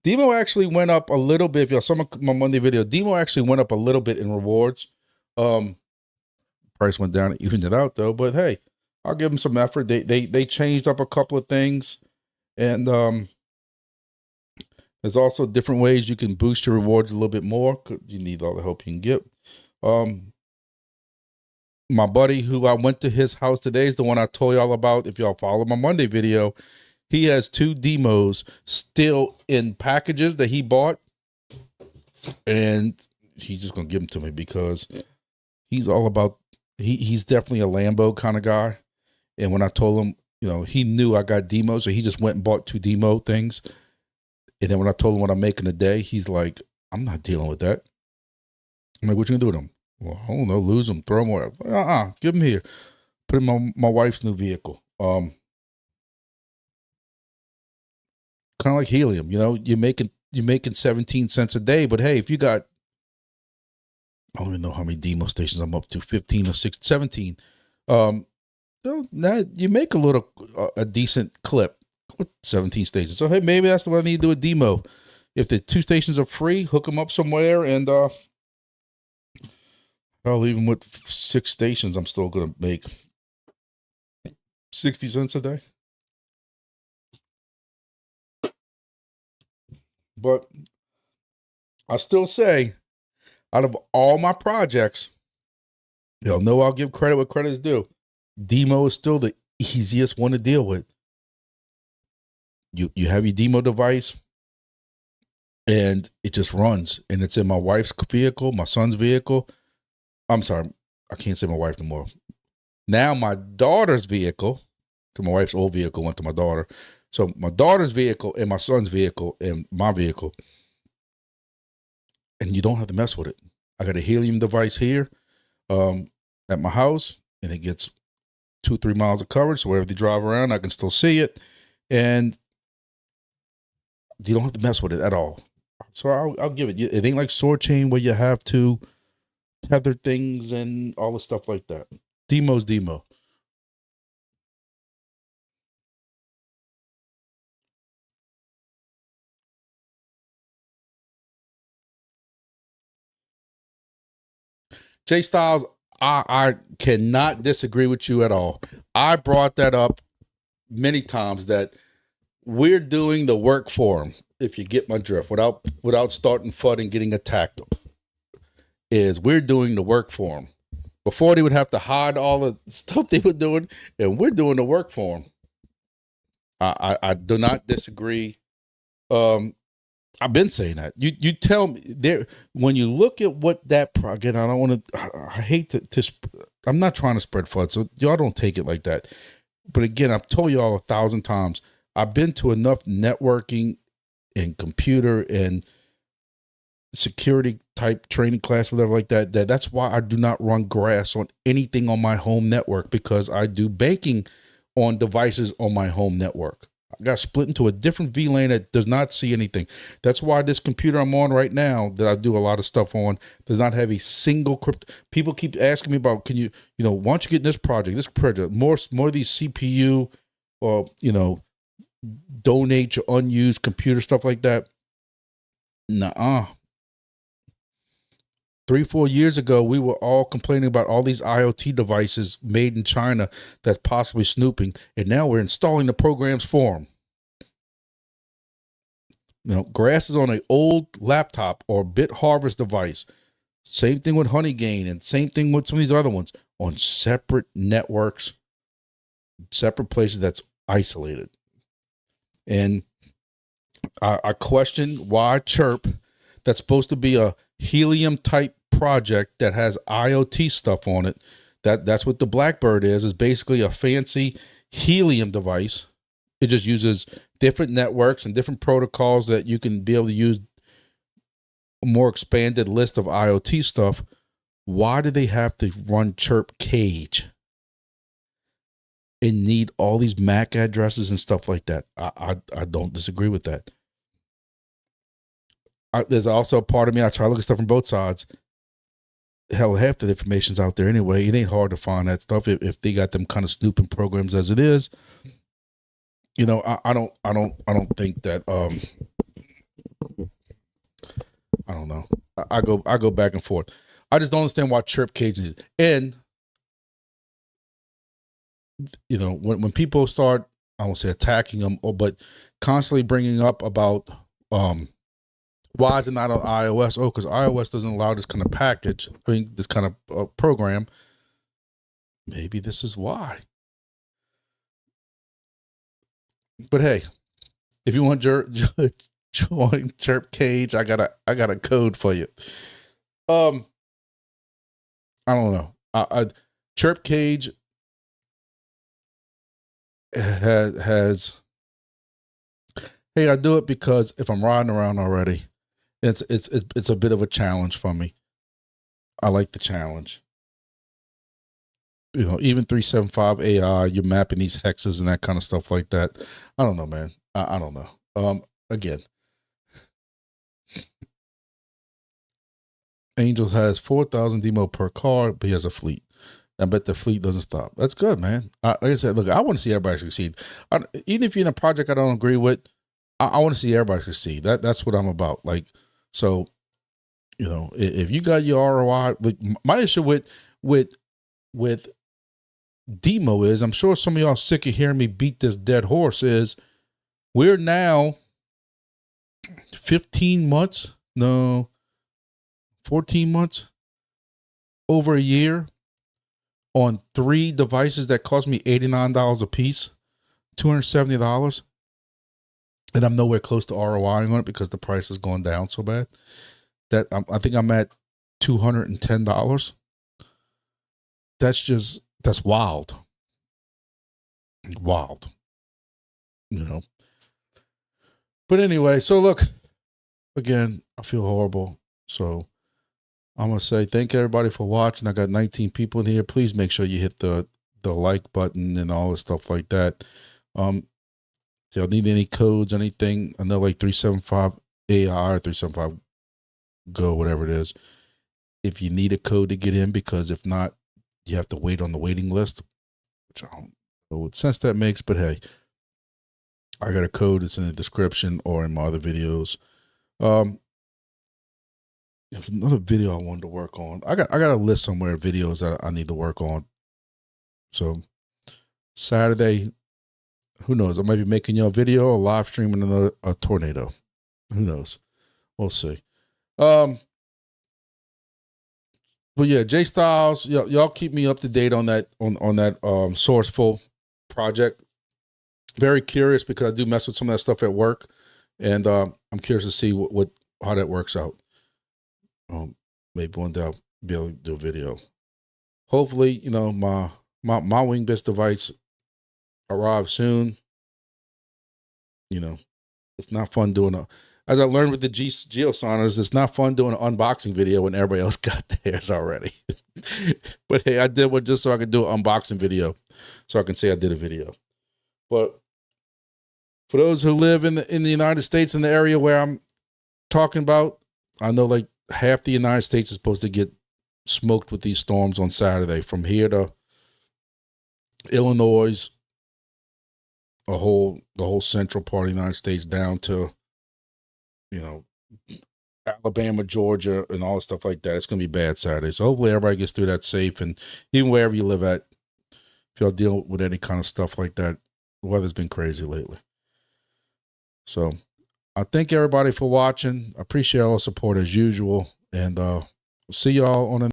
Demo actually went up a little bit. If y'all saw my Monday video, Demo actually went up a little bit in rewards. Price went down, evened it out though. But hey, I'll give them some effort. They changed up a couple of things, and there's also different ways you can boost your rewards a little bit more. You need all the help you can get. My buddy who I went to his house today is the one I told y'all about. If y'all follow my Monday video, he has 2 demos still in packages that he bought, and he's just gonna give them to me because he's all about. He's definitely a Lambo kind of guy, and when I told him, he knew I got demos, so he just went and bought 2 demo things. And then when I told him what I'm making a day, he's like, "I'm not dealing with that." I'm like, "What you gonna do with them?" Well, I don't know, lose them, throw them away. Give them here. Put them on my wife's new vehicle. Kind of like helium, you're making 17 cents a day, but hey, if you got, I don't even know how many demo stations I'm up to, 15 or 16, 17. Now you make a decent clip with 17 stations. So hey, maybe that's what I need to do a demo. If the 2 stations are free, hook them up somewhere, and even with 6 stations, I'm still gonna make 60 cents a day. But I still say, out of all my projects, y'all know I'll give credit where credit is due. Demo is still the easiest one to deal with. you have your demo device, and it just runs, and it's in my wife's vehicle, my son's vehicle. I'm sorry, I can't say my wife no more. Now my daughter's vehicle, to my wife's old vehicle went to my daughter. So my daughter's vehicle and my son's vehicle and my vehicle, and you don't have to mess with it. I got a helium device here at my house, and it gets 2-3 miles of coverage. So wherever they drive around, I can still see it, and you don't have to mess with it at all. So I'll give it. It ain't like Soarchain where you have to tether things and all the stuff like that. Demo's demo. Jay Styles, I cannot disagree with you at all. I brought that up many times that we're doing the work for them. If you get my drift, without starting FUD and getting attacked, is we're doing the work for them. Before they would have to hide all the stuff they were doing, and we're doing the work for them. I do not disagree. I've been saying that. You tell me there when you look at what that again. I don't want to. I hate to. I'm not trying to spread FUD, so y'all don't take it like that. But again, I've told y'all 1,000 times. I've been to enough networking and computer and security type training class, whatever like that. That's why I do not run grass on anything on my home network, because I do banking on devices on my home network. I got split into a different VLAN that does not see anything. That's why this computer I'm on right now, that I do a lot of stuff on, does not have a single crypto. People keep asking me about, can you why don't you get this project, more of these CPU or, donate your unused computer stuff like that. Nuh-uh. 3-4 years ago, we were all complaining about all these IoT devices made in China that's possibly snooping, and now we're installing the programs for them. Grass is on an old laptop or bit harvest device. Same thing with Honeygain, and same thing with some of these other ones on separate networks, separate places that's isolated. And I question why Chirp, that's supposed to be a helium type project that has IoT stuff on it. That's what the Blackbird is basically a fancy helium device. It just uses different networks and different protocols that you can be able to use a more expanded list of IoT stuff. Why do they have to run Chirp KAGE and need all these MAC addresses and stuff like that? I don't disagree with that. There's also a part of me, I try to look at stuff from both sides. Hell, half the information's out there anyway. It ain't hard to find that stuff if they got them kind of snooping programs as it is. I don't think that I don't know. I go back and forth. I just don't understand why Chirp KAGE is. And when people start, I won't say attacking them, but constantly bringing up about why is it not on iOS? Oh, because iOS doesn't allow this kind of package. This kind of program. Maybe this is why. But hey, if you want join Chirp KAGE, I got a code for you. I don't know. Chirp KAGE has. Hey, I do it because if I'm riding around already, it's a bit of a challenge for me. I like the challenge. Even 375 AI, you're mapping these hexes and that kind of stuff like that. I don't know, man. I don't know. Again, Angels has 4,000 demo per car, but he has a fleet. I bet the fleet doesn't stop. That's good, man. Like I said, look, I want to see everybody succeed. Even if you're in a project I don't agree with, I want to see everybody succeed. That's what I'm about. Like, so, if you got your ROI, like my issue with demo is, I'm sure some of y'all sick of hearing me beat this dead horse, is we're now 15 months, no, 14 months, over a year on 3 devices that cost me $89 a piece, $270. and I'm nowhere close to ROI on it because the price has gone down so bad that I think I'm at $210. That's wild. Wild. You know. But anyway, so look, again, I feel horrible. So I'm going to say thank everybody for watching. I got 19 people in here. Please make sure you hit the like button and all the stuff like that. If y'all need any codes, anything, I know like 375 AI or 375 Go, whatever it is. If you need a code to get in, because if not, you have to wait on the waiting list, which I don't know what sense that makes, but hey, I got a code. It's in the description or in my other videos. There's another video I wanted to work on. I got a list somewhere of videos that I need to work on. So Saturday, who knows? I might be making y'all a video or live streaming a tornado. Who knows? We'll see. But yeah, J Styles, y'all keep me up to date on that Sourceful project. Very curious because I do mess with some of that stuff at work, and I'm curious to see how that works out. Maybe one day I'll be able to do a video. Hopefully, you know, my Wingbits device arrives soon. You know, it's not fun doing as I learned with the Geosigners, it's not fun doing an unboxing video when everybody else got theirs already. But hey, I did one just so I could do an unboxing video, so I can say I did a video. But for those who live in the United States, in the area where I'm talking about, I know like half the United States is supposed to get smoked with these storms on Saturday. From here to Illinois, the whole central part of the United States down to, you know, Alabama, Georgia, and all the stuff like that. It's going to be bad Saturday. So hopefully everybody gets through that safe. And even wherever you live at, if y'all deal with any kind of stuff like that, the weather's been crazy lately. So I thank everybody for watching. I appreciate all the support as usual. And see y'all on